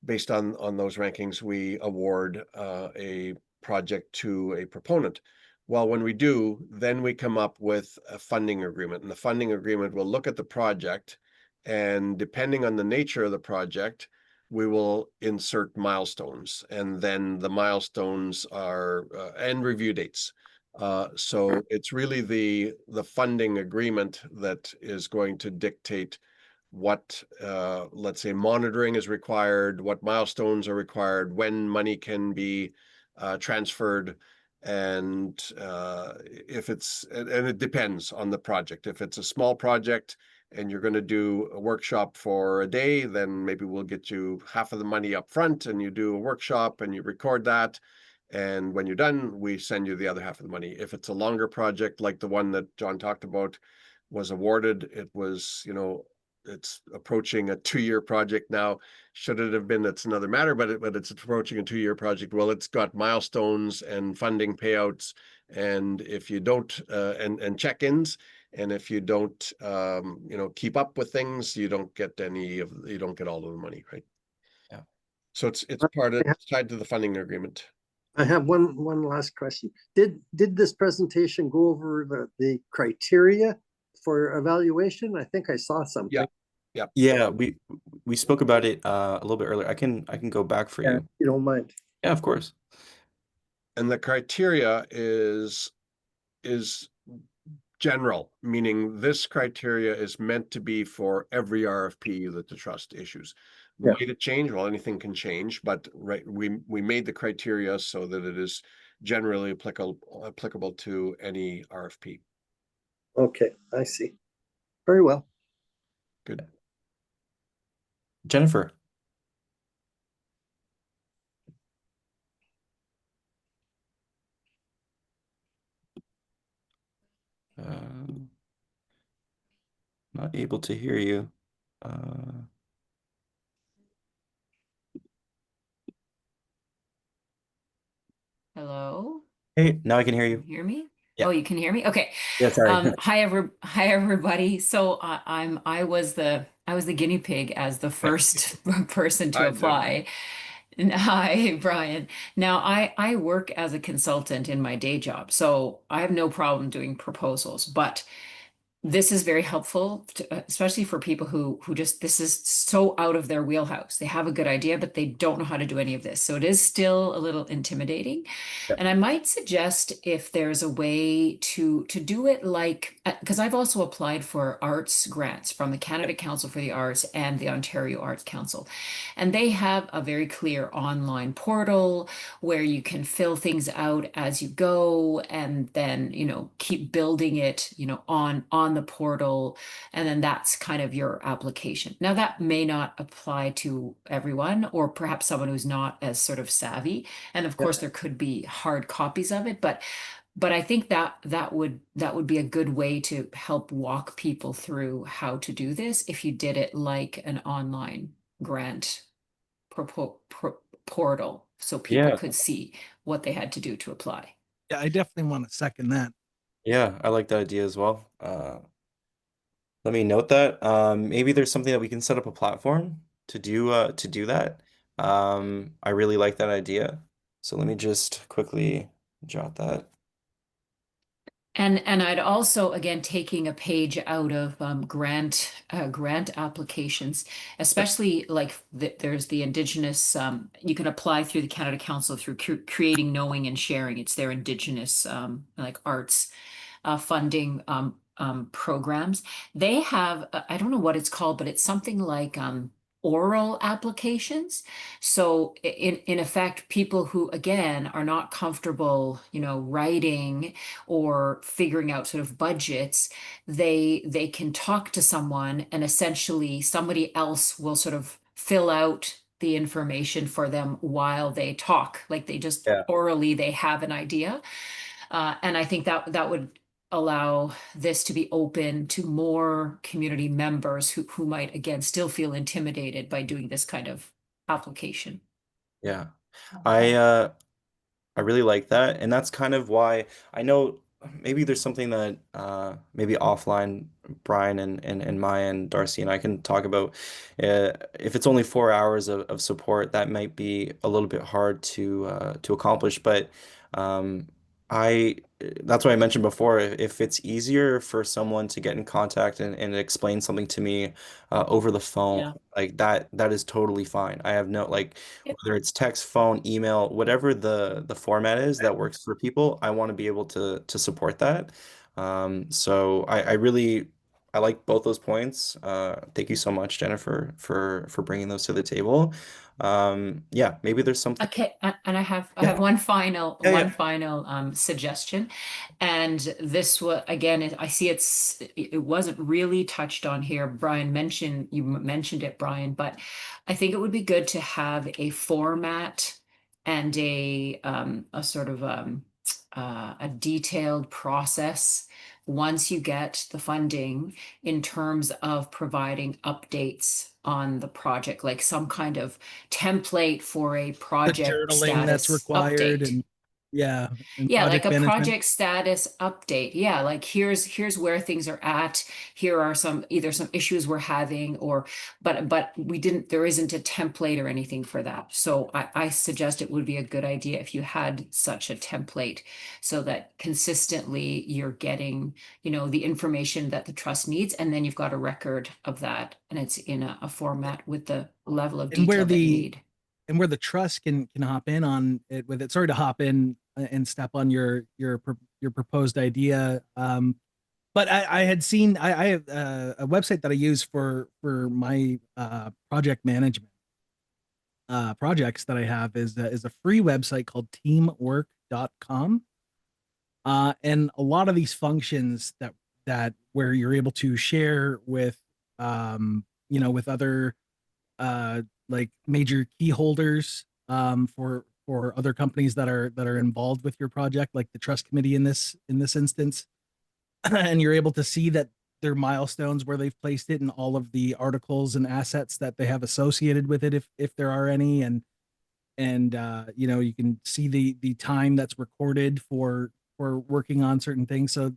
based on those rankings, we award a project to a proponent. Well, when we do, then we come up with a funding agreement, and the funding agreement will look at the project, and depending on the nature of the project, we will insert milestones, and then the milestones are and review dates. So it's really the funding agreement that is going to dictate what, let's say, monitoring is required, what milestones are required, when money can be transferred, and if it's, and it depends on the project. If it's a small project and you're going to do a workshop for a day, then maybe we'll get you half of the money up front, and you do a workshop and you record that. And when you're done, we send you the other half of the money. If it's a longer project, like the one that John talked about was awarded, it was, it's approaching a 2-year project now. Should it have been, that's another matter, but it's approaching a 2-year project. Well, it's got milestones and funding payouts. And if you don't, and check-ins, and if you don't, keep up with things, you don't get all of the money, right? Yeah. So it's tied to the funding agreement. I have one last question. Did this presentation go over the criteria for evaluation? I think I saw something. Yeah, we spoke about it a little bit earlier. I can go back for you. If you don't mind. Yeah, of course. And the criteria is general, meaning this criteria is meant to be for every RFP that the trust issues. Yeah. Might it change? Well, anything can change, but we made the criteria so that it is generally applicable to any RFP. Okay, I see. Very well. Good. Jennifer. Not able to hear you. Hello? Hey, now I can hear Can you. you hear me? Yeah. Oh, you can hear me? Okay. Yeah, sorry. Hi everybody. So I was the guinea pig as the first person to Hi, apply. And hi, Brian. Now I work as a consultant in my day job, so I have no problem doing proposals, but this is very helpful, especially for people who just, this is so out of their wheelhouse. They have a good idea, but they don't know how to do any of this. So it is still a little intimidating. Yeah. And I might suggest if there's a way to do it like, because I've also applied for arts grants from the Canada Council for the Arts and the Ontario Arts Council. And they have a very clear online portal where you can fill things out as you go, and then, keep building it, on the portal, and then that's kind of your application. Now that may not apply to everyone, or perhaps someone who's not as sort of savvy, and of course there could be hard copies of it, but I think that would be a good way to help walk people through how to do this if you did it like an online grant portal, so people Yeah. could see what they had to do to apply. Yeah, I definitely want to second that. Yeah, I like that idea as well. Let me note that. Maybe there's something that we can set up a platform to do that. I really like that idea. So let me just quickly jot that. And I'd also, again, taking a page out of grant applications, especially like there's the Indigenous, you can apply through the Canada Council through Creating, Knowing and Sharing. It's their Indigenous like arts funding programs. They have, I don't know what it's called, but it's something like oral applications. So in effect, people who, again, are not comfortable, writing or figuring out sort of budgets, they can talk to someone, and essentially somebody else will sort of fill out the information for them while they talk. Like they just orally, they have an idea. And I think that would allow this to be open to more community members who might, again, still feel intimidated by doing this kind of application. Yeah. I I really like that. And that's kind of why I know maybe there's something that maybe offline Brian and Maya and Darcy and I can talk about. If it's only 4 hours of support, that might be a little bit hard to accomplish. But um, I that's what I mentioned before. If it's easier for someone to get in contact and explain something to me over the phone, Yeah. like that is totally fine. I have no like Yep. whether it's text, phone, email, whatever the format is that works for people, I want to be able to support that. So I really I like both those points. Thank you so much, Jennifer, for bringing those to the table. Yeah, maybe there's something. Okay, and I Yeah, have one final yeah, yeah. suggestion, and this was again I see it wasn't really touched on here. Brian mentioned you mentioned it, Brian, but I think it would be good to have a format and a sort of a detailed process once you get the funding in terms of providing updates on the project, like some kind of template for a The project journaling that's status required, update. and yeah, and Yeah, like project a management. project status update. Yeah, like here's where things are at. Here are either some issues we're having, or but we didn't, there isn't a template or anything for that. So I suggest it would be a good idea if you had such a template so that consistently you're getting, the information that the trust needs, and then you've got a record of that, and it's in a format with the level of And where detail that you the need. and where the trust can hop in on it with it. Sorry to hop in and step on your proposed idea. But I had seen I have a website that I use for my project management projects that I have is a free website called teamwork.com. And a lot of these functions that where you're able to share with with other like major key holders for other companies that are involved with your project, like the trust committee in this instance. And you're able to see that their milestones where they've placed it and all of the articles and assets that they have associated with it, if there are any. And you can see the time that's recorded for working on certain things. So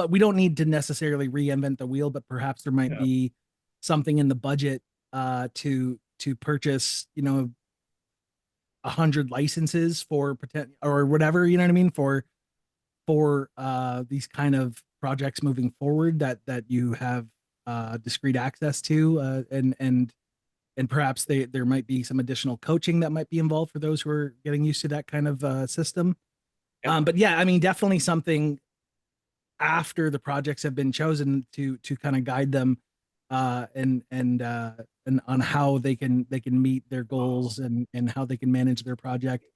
we don't need to necessarily reinvent the wheel, but perhaps there might Yeah. be something in the budget to purchase 100 licenses for potential or whatever, you know what I mean, for these kind of projects moving forward that you have discrete access to, and perhaps there might be some additional coaching that might be involved for those who are getting used to that kind of system. Yeah. But yeah, I mean, definitely something after the projects have been chosen to kind of guide them and on how they can meet their goals and how they can manage their project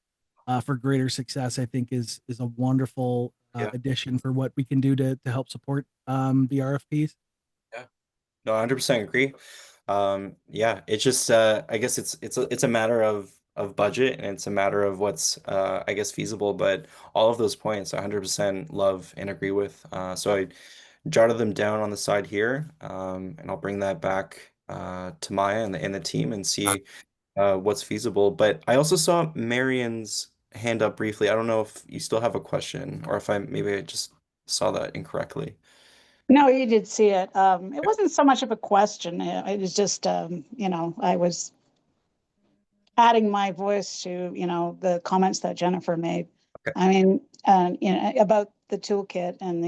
for greater success. I think is a wonderful Yeah. addition for what we can do to help support the RFPs. Yeah. No, 100% agree. Yeah, it's just I guess it's a matter of budget and it's a matter of what's I guess feasible, but all of those points I 100% love and agree with. So I jotted them down on the side here, and I'll bring that back to Maya and the team and see what's feasible. But I also saw Marion's hand up briefly. I don't know if you still have a question or if maybe I just saw that incorrectly. No, you did see it. It wasn't so much of a question. It was just, I was adding my voice to, the comments that Jennifer made. Okay. I mean, about the toolkit and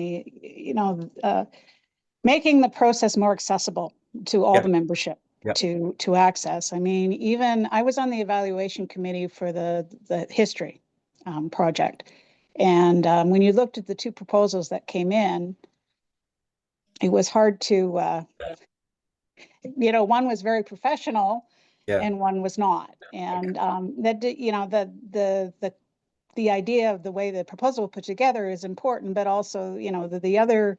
making the process more accessible to all Yeah. the membership Yeah. to access. I mean, even I was on the evaluation committee for the history project. And when you looked at the two proposals that came in, it was hard to, one was very professional Yeah. and one was not. And the idea of the way the proposal was put together is important, but also, the other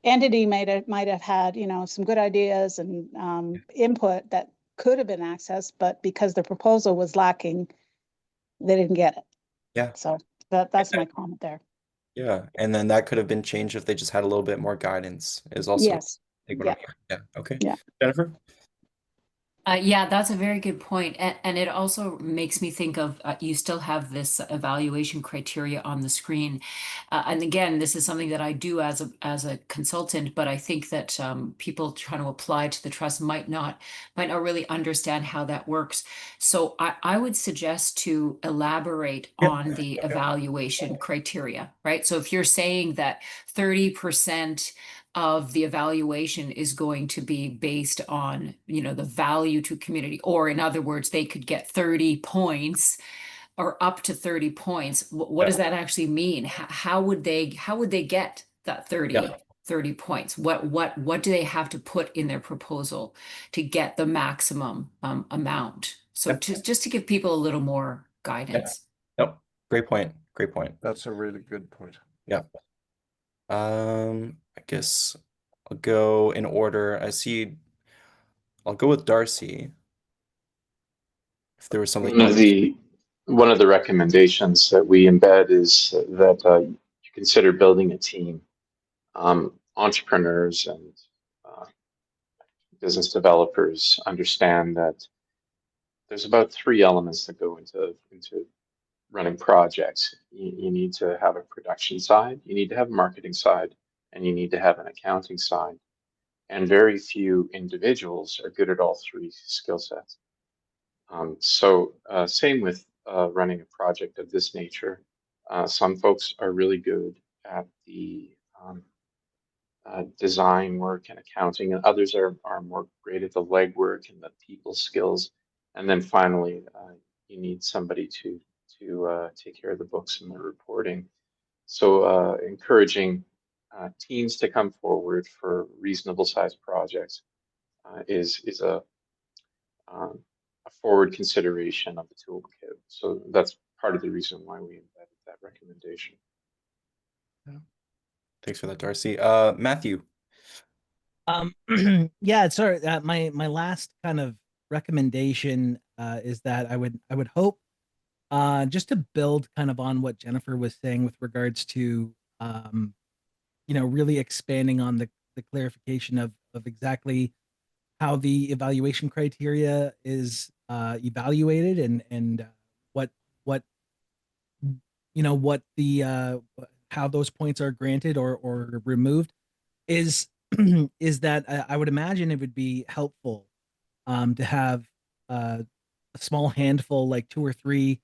entity might have had, some good ideas and input that could have been accessed, but because the proposal was lacking, they didn't get it. Yeah. So that's my comment there. Yeah, and then that could have been changed if they just had a little bit more guidance is also Yes. I think what Yeah. I'm hearing. Yeah, okay. Yeah. Jennifer? Yeah, that's a very good point. And it also makes me think of you still have this evaluation criteria on the screen. And again, this is something that I do as a consultant, but I think that people trying to apply to the trust might not really understand how that works. So I would suggest to elaborate on the evaluation criteria, right? So if you're saying that 30% of the evaluation is going to be based on, the value to community, or in other words, they could get 30 points or up to 30 points. What does that actually mean? How would they get that 30 points? What do they have to put in their proposal to get the maximum amount? So just to give people a little more guidance. Yep. Great point. Great point. That's a really good point. Yeah. I guess I'll go in order. I'll go with Darcy. If there was something One of the recommendations that we embed is that you consider building a team. Entrepreneurs and business developers understand that there's about 3 elements that go into running projects. You need to have a production side, you need to have a marketing side, and you need to have an accounting side. And very few individuals are good at all 3 skill sets. Same with running a project of this nature. Some folks are really good at the design work and accounting, and others are more great at the legwork and the people skills. And then finally, you need somebody to take care of the books and the reporting. So encouraging teams to come forward for reasonable sized projects is a forward consideration of the toolkit. So that's part of the reason why we embedded that recommendation. Thanks for that, Darcy. Matthew. Yeah, sorry. My last kind of recommendation is that I would hope just to build kind of on what Jennifer was saying with regards to really expanding on the clarification of exactly how the evaluation criteria is evaluated and what what the how those points are granted or removed is is that I would imagine it would be helpful to have a small handful, like 2 or 3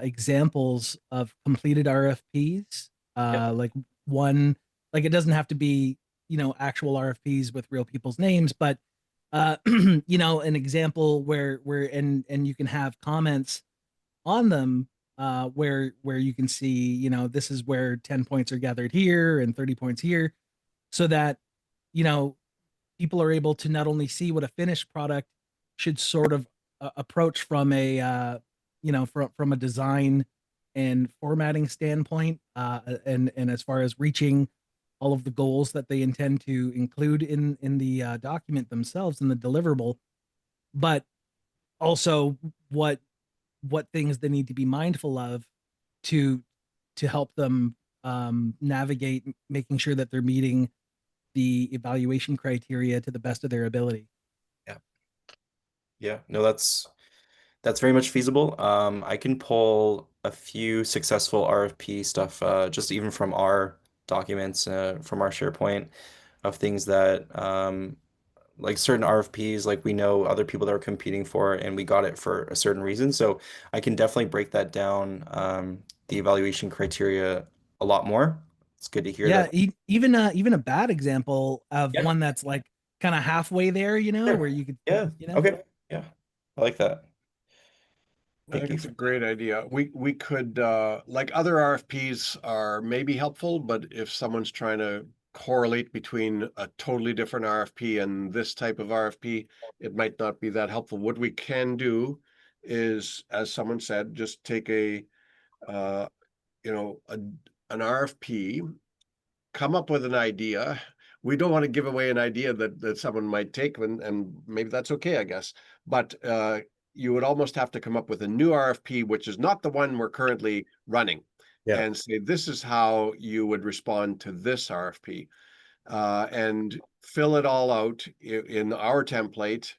examples of completed RFPs. Like one, like it doesn't have to be, actual RFPs with real people's names, but an example where and you can have comments on them where you can see, this is where 10 points are gathered here and 30 points here, so that, you know, people are able to not only see what a finished product should sort of approach from a from a design and formatting standpoint, and as far as reaching all of the goals that they intend to include in the document themselves in the deliverable, but also what things they need to be mindful of to help them navigate making sure that they're meeting the evaluation criteria to the best of their ability. Yeah, no, that's very much feasible. I can pull a few successful RFP stuff, just even from our documents, from our SharePoint, of things that, like certain RFPs, like we know other people that are competing for, and we got it for a certain reason. So I can definitely break that down, the evaluation criteria a lot more. It's good to hear Yeah, that. even a bad example of Yeah. one that's like kind of halfway there, Sure. where you could, Yeah. Okay. Yeah. I like that. I Thank think you it's a for great idea. We could like other RFPs are maybe helpful, but if someone's trying to correlate between a totally different RFP and this type of RFP, it might not be that helpful. What we can do is, as someone said, just take a an RFP, come up with an idea. We don't want to give away an idea that someone might take, and maybe that's okay, I guess. But you would almost have to come up with a new RFP, which is not the one we're currently running, Yeah. and say this is how you would respond to this RFP, and fill it all out in our template,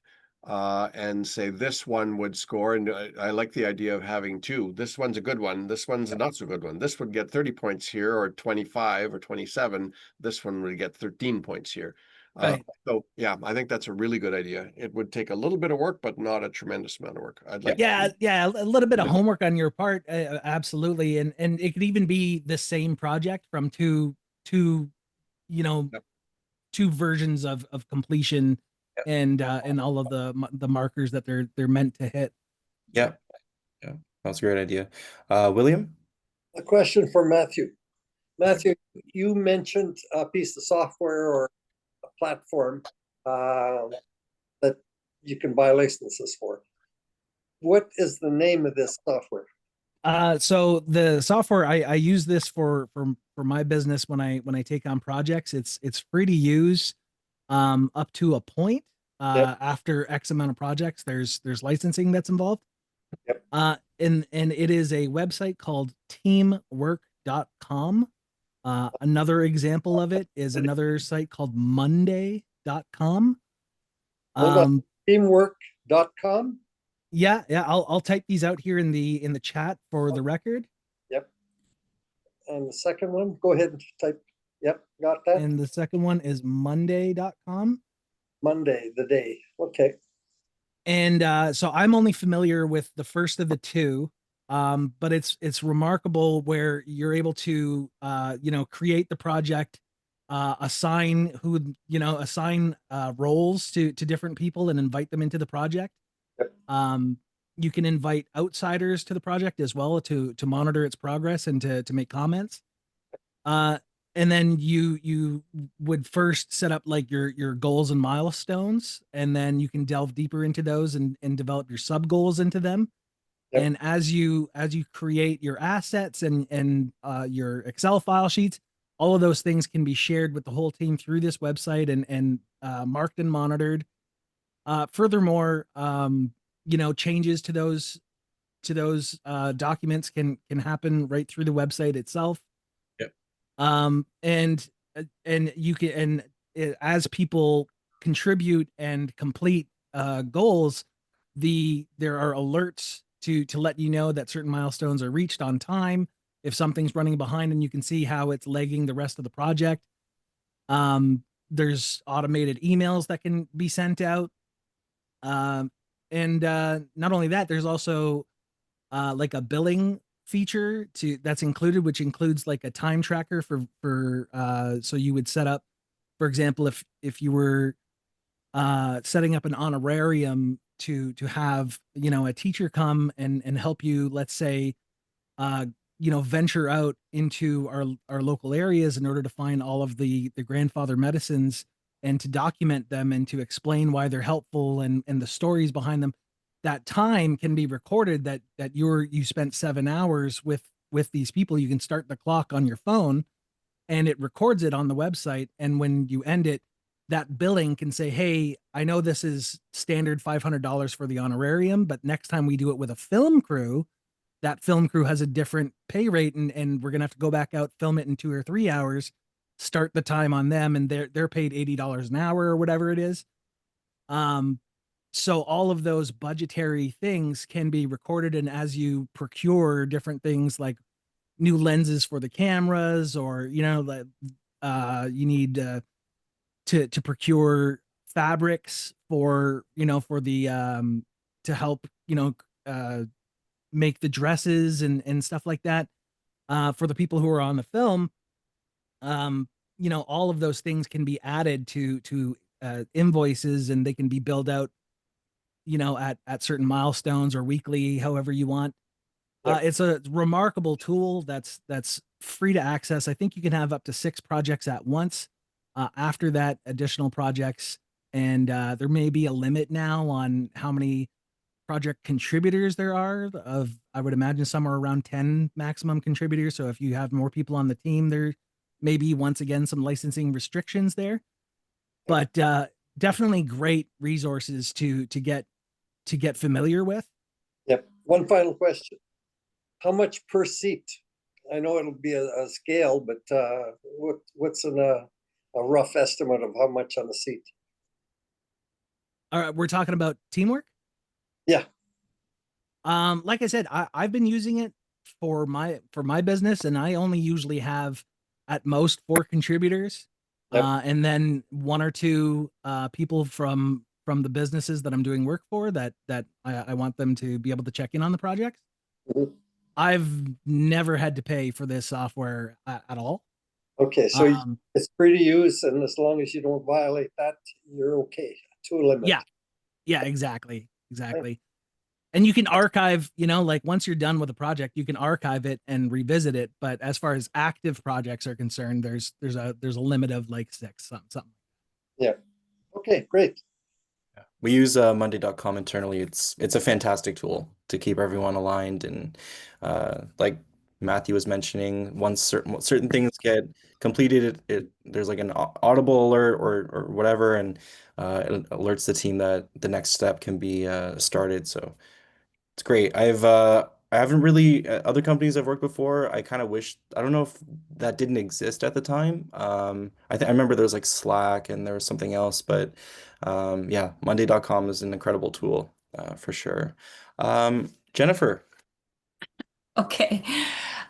and say this one would score. And I like the idea of having two. This one's a good one. This one's a not so good one. This would get 30 points here, or 25 or 27. This one would get 13 points here. Right. So yeah, I think that's a really good idea. It would take a little bit of work, but not a tremendous amount of work. I'd like. Yeah, yeah, a little bit of homework on your part, absolutely, and it could even be the same project from two, you know, Yep. two versions of completion, and all of the markers that they're meant to hit. Yeah, yeah, that's a great idea. William? A question for Matthew. Matthew, you mentioned a piece of software or a platform that you can buy licenses for. What is the name of this software? So the software I use this for my business when I take on projects. It's free to use, up to a point. Yep. After X amount of projects, there's licensing that's involved. Yep. And it is a website called teamwork.com. Another example of it is another site called monday.com. Hold on. Teamwork.com. Yeah, I'll type these out here in the chat for the record. Yep. And the second one, go ahead and type. Yep, got that. And the second one is monday.com. Monday, the day. Okay. And so I'm only familiar with the first of the two, but it's remarkable where you're able to create the project, assign roles to different people and invite them into the project. Yep. You can invite outsiders to the project as well to monitor its progress and to make comments. And then you would first set up like your goals and milestones, and then you can delve deeper into those and develop your sub goals into them. Yep. And as you create your assets and your Excel file sheets, all of those things can be shared with the whole team through this website and marked and monitored. Furthermore, changes to those documents can happen right through the website itself. And you can, as people contribute and complete goals, there are alerts to let you know that certain milestones are reached on time. If something's running behind, and you can see how it's lagging the rest of the project. There's automated emails that can be sent out. And not only that, there's also like a billing feature that's included, which includes like a time tracker for so you would set up, for example, if you were setting up an honorarium to have a teacher come and help you, let's say, venture out into our local areas in order to find all of the grandfather medicines and to document them and to explain why they're helpful and the stories behind them. That time can be recorded, that you spent 7 hours with these people. You can start the clock on your phone and it records it on the website. And when you end it, that billing can say, hey, I know this is standard $500 for the honorarium, but next time we do it with a film crew, that film crew has a different pay rate, and we're gonna have to go back out, film it in 2 or 3 hours, start the time on them, and they're paid $80 an hour or whatever it is. So all of those budgetary things can be recorded, and as you procure different things like new lenses for the cameras, or you need to procure fabrics for the to help make the dresses and stuff like that for the people who are on the film. All of those things can be added to invoices, and they can be billed out at certain milestones or weekly, however you want. It's a remarkable tool that's free to access. I think you can have up to 6 projects at once. After that, additional projects, and there may be a limit now on how many project contributors there are. I would imagine some are around 10 maximum contributors. So if you have more people on the team, there may be, once again, some licensing restrictions there. But definitely great resources to get familiar with. Yep. One final question. How much per seat? I know it'll be a scale, but what's a rough estimate of how much on a seat? All right, we're talking about teamwork. Yeah. Like I said, I've been using it for my business, and I only usually have at most 4 contributors, Yep. and then 1 or 2 people from the businesses that I'm doing work for that I want them to be able to check in on the project. Mhm. I've never had to pay for this software at all. Okay, so Um, it's free to use, and as long as you don't violate that, you're okay to a limit. yeah, exactly. And you can archive, like once you're done with a project, you can archive it and revisit it. But as far as active projects are concerned, there's a limit of like 6, something. Yeah. Okay, great. We use Monday.com internally. It's a fantastic tool to keep everyone aligned, and like Matthew was mentioning, once certain things get completed, there's like an audible alert or whatever, and it alerts the team that the next step can be started. So it's great. I haven't really other companies I've worked before. I kind of wish, I don't know if that didn't exist at the time. I remember there was like Slack and there was something else, but yeah, Monday.com is an incredible tool for sure. Jennifer. Okay.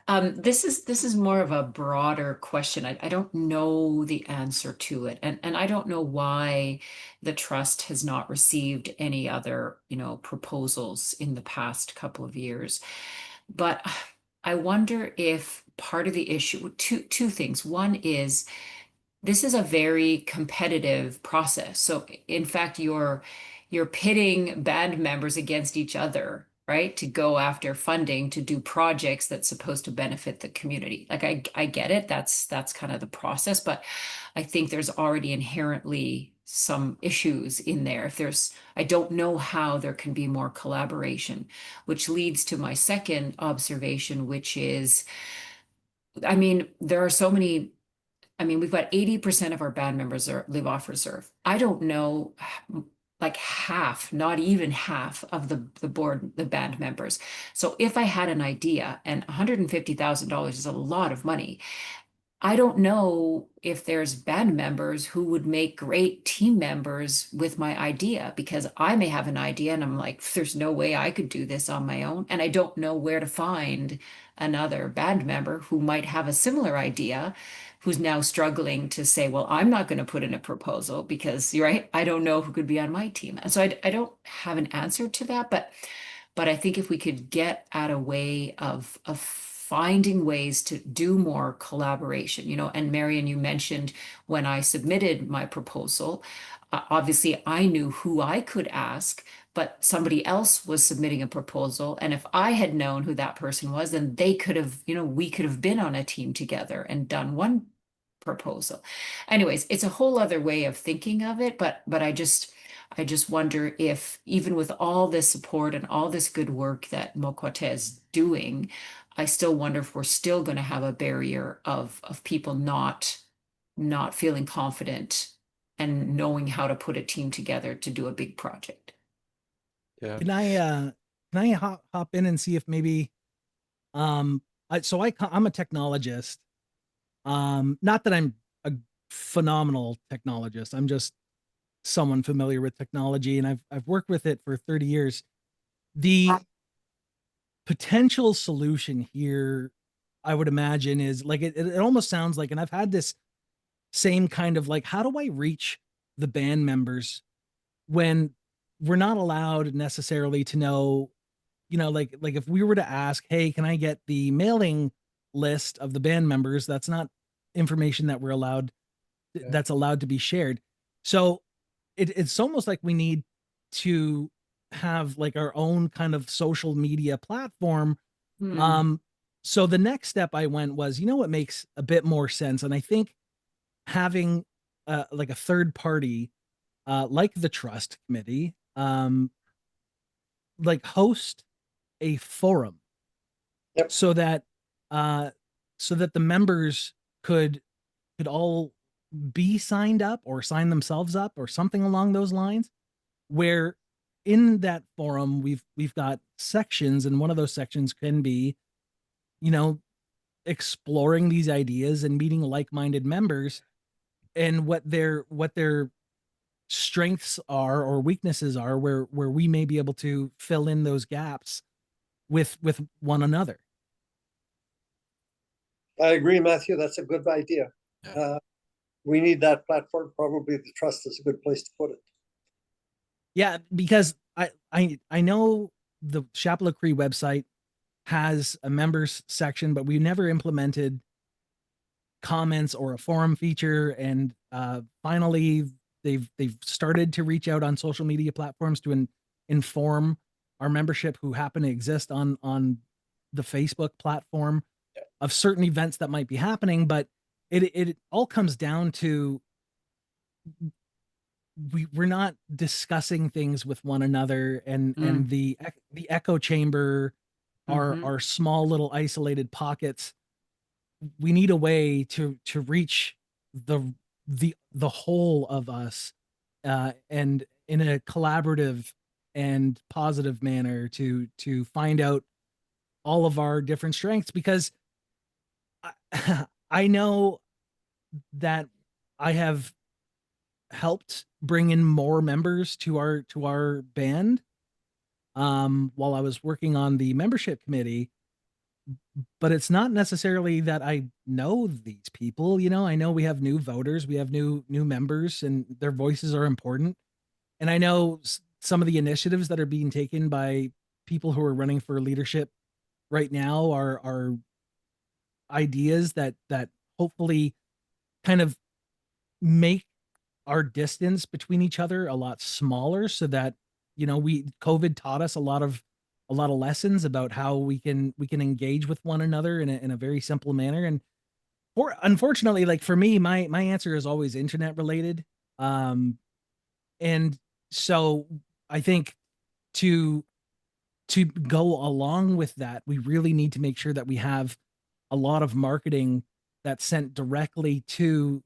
This is more of a broader question. I don't know the answer to it, and I don't know why the trust has not received any other, proposals in the past couple of years. But I wonder if part of the issue, two things. One is this is a very competitive process. So in fact, you're pitting band members against each other, right? To go after funding to do projects that's supposed to benefit the community. Like I get it. That's kind of the process, but I think there's already inherently some issues in there. I don't know how there can be more collaboration, which leads to my second observation, which is, I mean, there are so many. I mean, we've got 80% of our band members live off reserve. I don't know, like half, not even half of the board, the band members. So if I had an idea, and $150,000 is a lot of money, I don't know if there's band members who would make great team members with my idea, because I may have an idea and I'm like, there's no way I could do this on my own. And I don't know where to find another band member who might have a similar idea, who's now struggling to say, well, I'm not going to put in a proposal because you're right, I don't know who could be on my team. And so I don't have an answer to that, but I think if we could get at a way of finding ways to do more collaboration, and Marion, you mentioned when I submitted my proposal, obviously I knew who I could ask, but somebody else was submitting a proposal. And if I had known who that person was, then they could have, we could have been on a team together and done one proposal. Anyways, it's a whole other way of thinking of it, but I just wonder if even with all this support and all this good work that Mokwate is doing, I still wonder if we're still going to have a barrier of people not feeling confident and knowing how to put a team together to do a big project. Yeah. Can I hop in and see if maybe I'm a technologist. Not that I'm a phenomenal technologist. I'm just someone familiar with technology, and I've worked with it for 30 years. The potential solution here, I would imagine, is like it almost sounds like, and I've had this same kind of like, how do I reach the band members when we're not allowed necessarily to know, like if we were to ask, hey, can I get the mailing list of the band members? That's not information that that's allowed to be shared. So it's almost like we need to have like our own kind of social media platform. Hmm. So the next step I went was, what makes a bit more sense, and I think having like a third party, like the trust committee, like host a forum. Yep. So that uh the members could all be signed up or sign themselves up or something along those lines, where in that forum we've got sections, and one of those sections can be, you know exploring these ideas and meeting like-minded members, and what they're strengths are or weaknesses are, where we may be able to fill in those gaps with one another. I agree, Matthew. That's a good idea. We need that platform. Probably the trust is a good place to put it. Yeah, because I know the Chapleau Cree website has a members section, but we never implemented comments or a forum feature. And finally, they've started to reach out on social media platforms to inform our membership who happen to exist on the Facebook platform of certain events that might be happening. But it all comes down to we're not discussing things with one another, and the echo chamber are small little isolated pockets. We need a way to reach the whole of us, and in a collaborative and positive manner to find out all of our different strengths, because I know that I have helped bring in more members to our band while I was working on the membership committee. But it's not necessarily that I know these people. You know, I know we have new voters, we have new members, and their voices are important. And I know some of the initiatives that are being taken by people who are running for leadership right now are ideas that hopefully kind of make our distance between each other a lot smaller, so that, you know, COVID taught us a lot of lessons about how we can engage with one another in a very simple manner. And unfortunately, like for me, my answer is always internet related. And so I think to go along with that, we really need to make sure that we have a lot of marketing that's sent directly to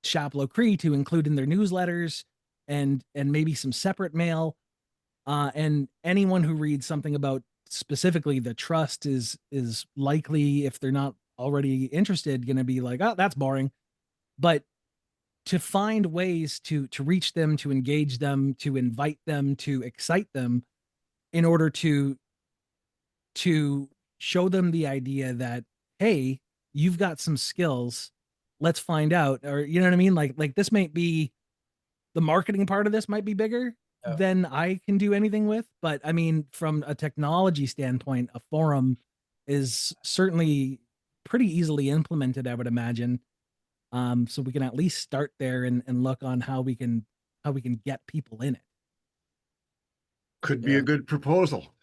Chapleau Cree to include in their newsletters, and maybe some separate mail. And anyone who reads something about specifically the trust is likely, if they're not already interested, going to be like, oh, that's boring. But to find ways to reach them, to engage them, to invite them, to excite them, in order to show them the idea that, hey, you've got some skills, let's find out. Or, you know what I mean? Like this might be, the marketing part of this might be bigger than I can do anything with. But I mean, from a technology standpoint, a forum is certainly pretty easily implemented, I would imagine. So we can at least start there and look on how we can get people in it. Could be a good proposal.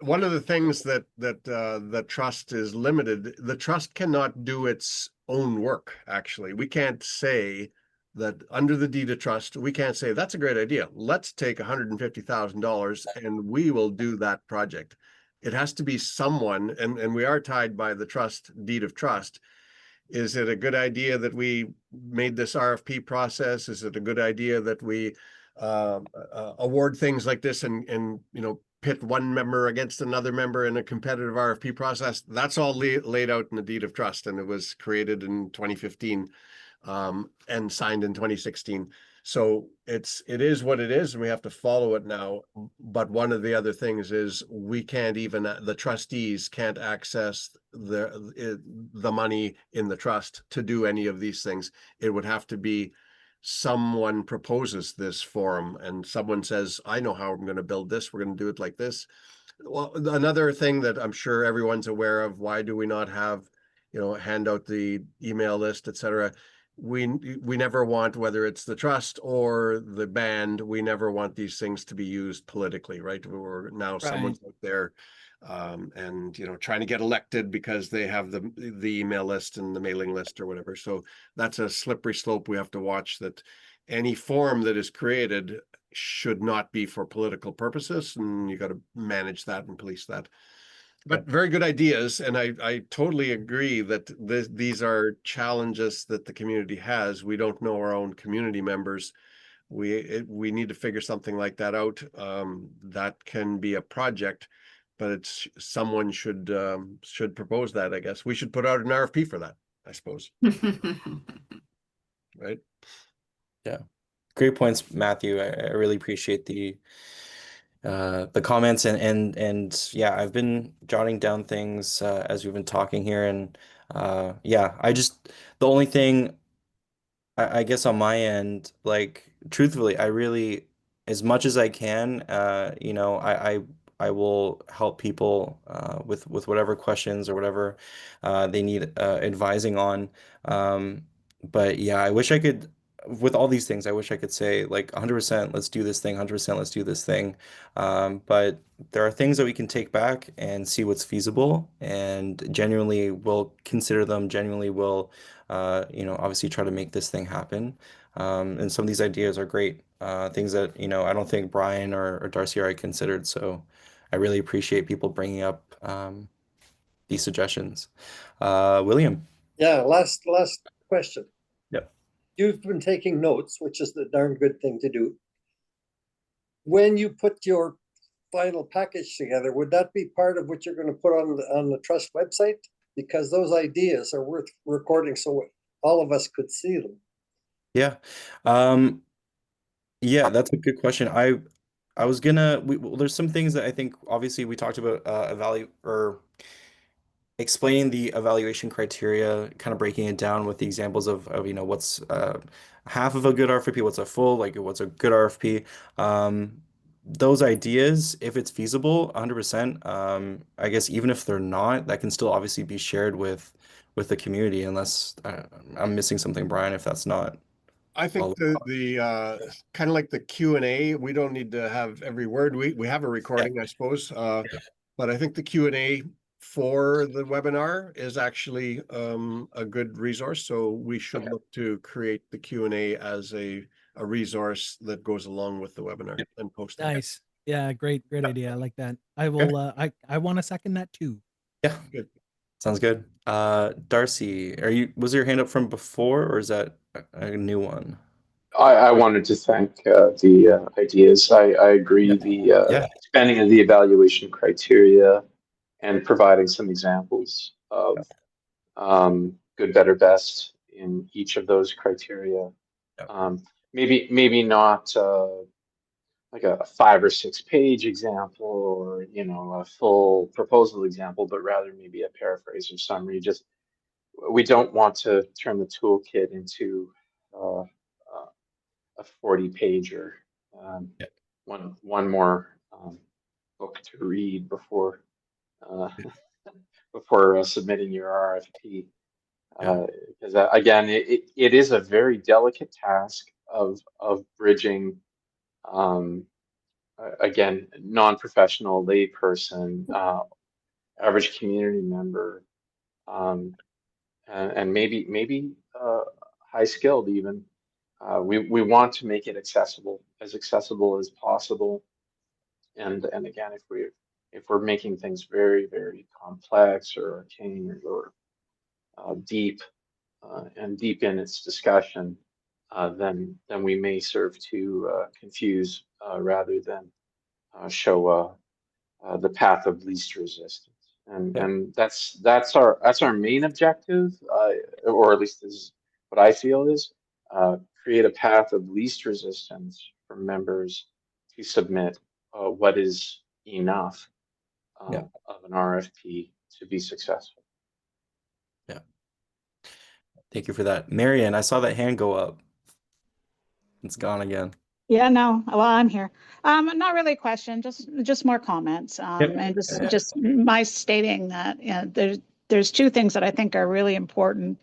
One of the things that the trust is limited, the trust cannot do its own work. Actually, we can't say that under the deed of trust, we can't say that's a great idea, let's take $150,000 and we will do that project. It has to be someone, and we are tied by the trust deed of trust. Is it a good idea that we made this RFP process? Is it a good idea that we award things like this and you know, pit one member against another member in a competitive RFP process? That's all laid out in the deed of trust, and it was created in 2015 and signed in 2016. So it is what it is, and we have to follow it now. But one of the other things is we can't even, the trustees can't access the money in the trust to do any of these things. It would have to be someone proposes this forum and someone says, I know how I'm going to build this. We're going to do it like this. Well, another thing that I'm sure everyone's aware of, why do we not have, you know, hand out the email list, etc. We never want, whether it's the trust or the band, we never want these things to be used politically, right? Or now someone's out there and, you know, trying to get elected because they have the email list and the mailing list or whatever. So that's a slippery slope. We have to watch that any form that is created should not be for political purposes, and you got to manage that and police that. But very good ideas, and I totally agree that these are challenges that the community has. We don't know our own community members. We need to figure something like that out. That can be a project, but it's someone should propose that. I guess we should put out an RFP for that, I suppose. Right? Yeah. Great points, Matthew. I really appreciate the comments and yeah, I've been jotting down things as we've been talking here, and yeah, the only thing I guess on my end, like truthfully, I really, as much as I can, you know, I will help people with whatever questions or whatever they need advising on. But yeah, I wish I could, with all these things, I wish I could say like 100%, let's do this thing, 100%, let's do this thing. But there are things that we can take back and see what's feasible, and genuinely will consider them, genuinely will you know, obviously try to make this thing happen. And some of these ideas are great, things that, you know, I don't think Brian or Darcy or I considered. So I really appreciate people bringing up these suggestions. William. Yeah, last question. Yep. You've been taking notes, which is the darn good thing to do. When you put your final package together, would that be part of what you're going to put on the Trust website? Because those ideas are worth recording so all of us could see them. Yeah. Yeah, that's a good question. I was gonna, well, there's some things that I think obviously we talked about evaluate or explaining the evaluation criteria, kind of breaking it down with the examples of you know, what's half of a good RFP, what's a full, like what's a good RFP. Those ideas, if it's feasible, 100%, I guess even if they're not, that can still obviously be shared with the community, unless I'm missing something, Brian, if that's not. I think the kind of like the Q&A, we don't need to have every word. We have a recording, I suppose. But I think the Q&A for the webinar is actually a good resource. So we should look to create the Q&A as a resource that goes along with the webinar and post that. Nice. Yeah, great idea. I like that. I will I want to second that too. Yeah. Good. Sounds good. Darcy, was your hand up from before, or is that a new one? I wanted to thank the ideas. I agree. The expanding of the evaluation criteria and providing some examples of good, better, best in each of those criteria. Maybe not like a 5 or 6 page example, or you know, a full proposal example, but rather maybe a paraphrase or summary. Just, we don't want to turn the toolkit into a 40 pager. One more book to read before before submitting your RFP. Because again, it is a very delicate task of bridging, again, non-professional layperson, average community member, and maybe high skilled even. We want to make it accessible as possible. And again, if we're making things very, very complex or arcane or deep and deep in its discussion, then we may serve to confuse rather than show the path of least resistance. And that's our main objective, or at least is what I feel is create a path of least resistance for members to submit what is enough of an RFP to be successful. Yeah. Thank you for that. Marian, I saw that hand go up. It's gone again. Yeah, no, well, I'm here. Not really a question, just more comments. And just my stating that, you know, there's two things that I think are really important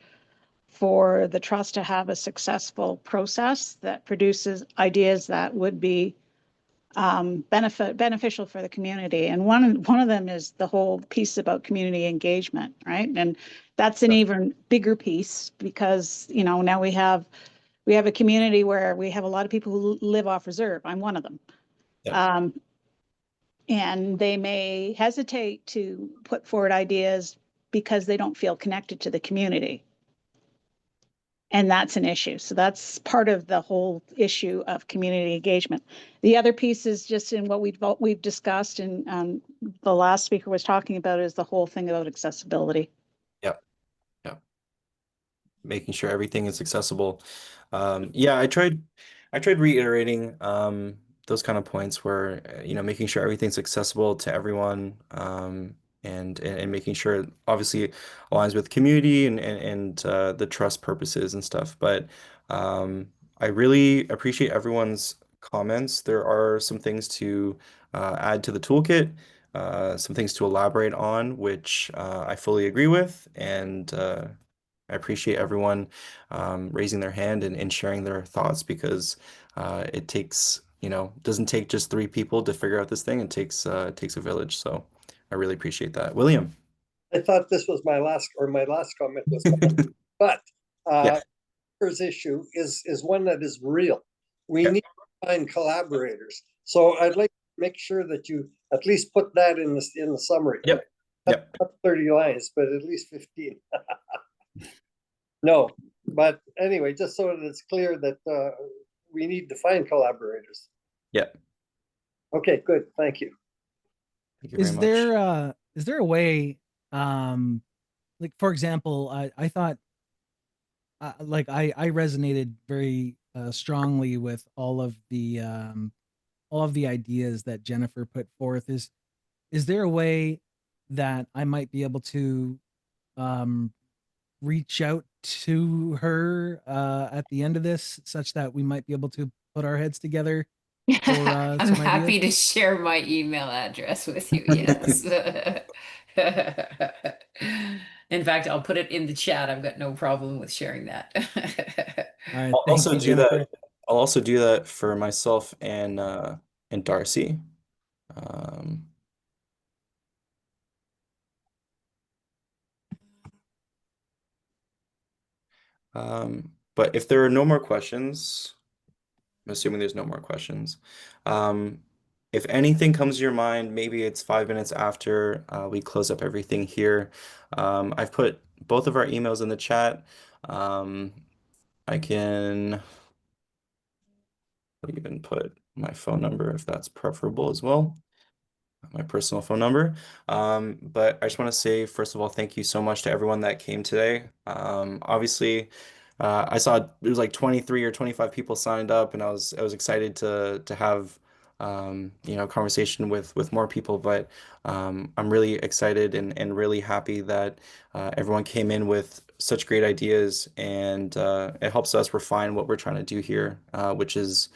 for the trust to have a successful process that produces ideas that would be beneficial for the community. And one of them is the whole piece about community engagement, right? And that's an even bigger piece, because, you know, now we have a community where we have a lot of people who live off reserve. I'm one of them. And they may hesitate to put forward ideas because they don't feel connected to the community. And that's an issue. So that's part of the whole issue of community engagement. The other piece is just in what we've discussed, and the last speaker was talking about, is the whole thing about accessibility. making sure everything is accessible. Yeah, I tried reiterating those kind of points where making sure everything's accessible to everyone, and making sure it obviously aligns with community and the trust purposes and stuff. But I really appreciate everyone's comments. There are some things to add to the toolkit, some things to elaborate on, which I fully agree with, and I appreciate everyone raising their hand and sharing their thoughts, because it takes, doesn't take just 3 people to figure out this thing. It takes a village. So I really appreciate that. William. I thought this was my last comment was, but Yeah. first issue is one that is real. We Yeah. need to find collaborators. So I'd like to make sure that you at least put that in the summary. Yep. Yep. Not 30 lines, but at least 15. No, but anyway, just so that it's clear that we need to find collaborators. Yeah. Okay, good. Thank you. Thank you very much. Is there a way, like for example, I thought, like I resonated very strongly with all of the ideas that Jennifer put forth. Is there a way that I might be able to reach out to her at the end of this, such that we might be able to put our heads together for I'm some happy ideas? to share my email address with you. Yes. In fact, I'll put it in the chat. I've got no problem with sharing that. All right, I'll thank also you, do Jennifer. that. I'll also do that for myself and Darcy. But if there are no more questions, I'm assuming there's no more questions. If anything comes to your mind, maybe it's 5 minutes after we close up everything here. I've put both of our emails in the chat. I can even put my phone number if that's preferable as well, my personal phone number. But I just want to say, first of all, thank you so much to everyone that came today. Obviously, I saw it was like 23 or 25 people signed up, and I was excited to have conversation with more people. But I'm really excited and really happy that everyone came in with such great ideas, and it helps us refine what we're trying to do here, which is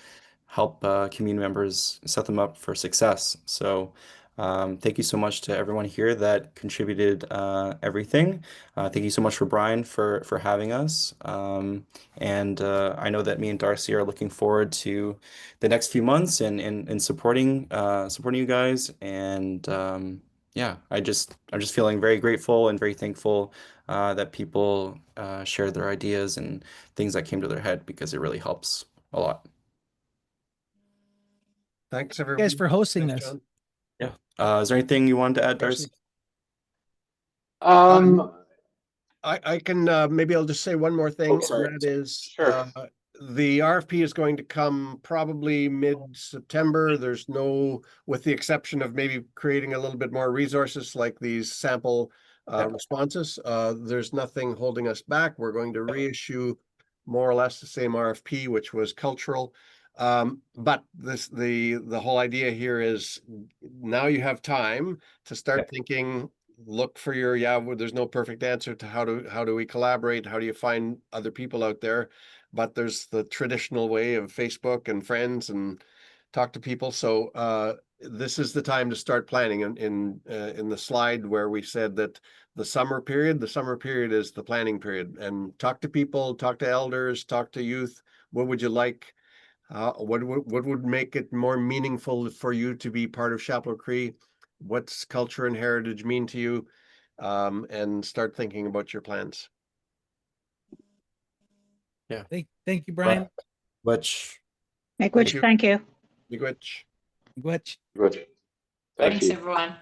help community members set them up for success. So thank you so much to everyone here that contributed everything. Thank you so much for Brian for having us. And I know that me and Darcy are looking forward to the next few months and supporting you guys. And yeah, I'm just feeling very grateful and very thankful that people shared their ideas and things that came to their head, because it really helps a lot. Thanks, Guys, everyone. for hosting Thanks, this. John. Yeah. Is there anything you wanted to add, Darcy? I can maybe I'll just say one more thing, Oh, sorry. and that is Sure. the RFP is going to come probably mid-September. There's no, with the exception of maybe creating a little bit more resources like these sample responses, there's nothing holding us back. We're going to reissue more or less the same RFP, which was cultural. But the whole idea here is now you have time to start thinking, look for your, well, there's no perfect answer to how do we collaborate? How do you find other people out there? But there's the traditional way of Facebook and friends and talk to people. So this is the time to start planning. In the slide where we said that the summer period is the planning period, and talk to people, talk to elders, talk to youth. What would you like? What would make it more meaningful for you to be part of Chapleau Cree? What's culture and heritage mean to you? And start thinking about your plans. Yeah. Thank you, Brian. Which Miigwech, you. thank you. Miigwech. Miigwech. Good. Thank Thanks, you. everyone.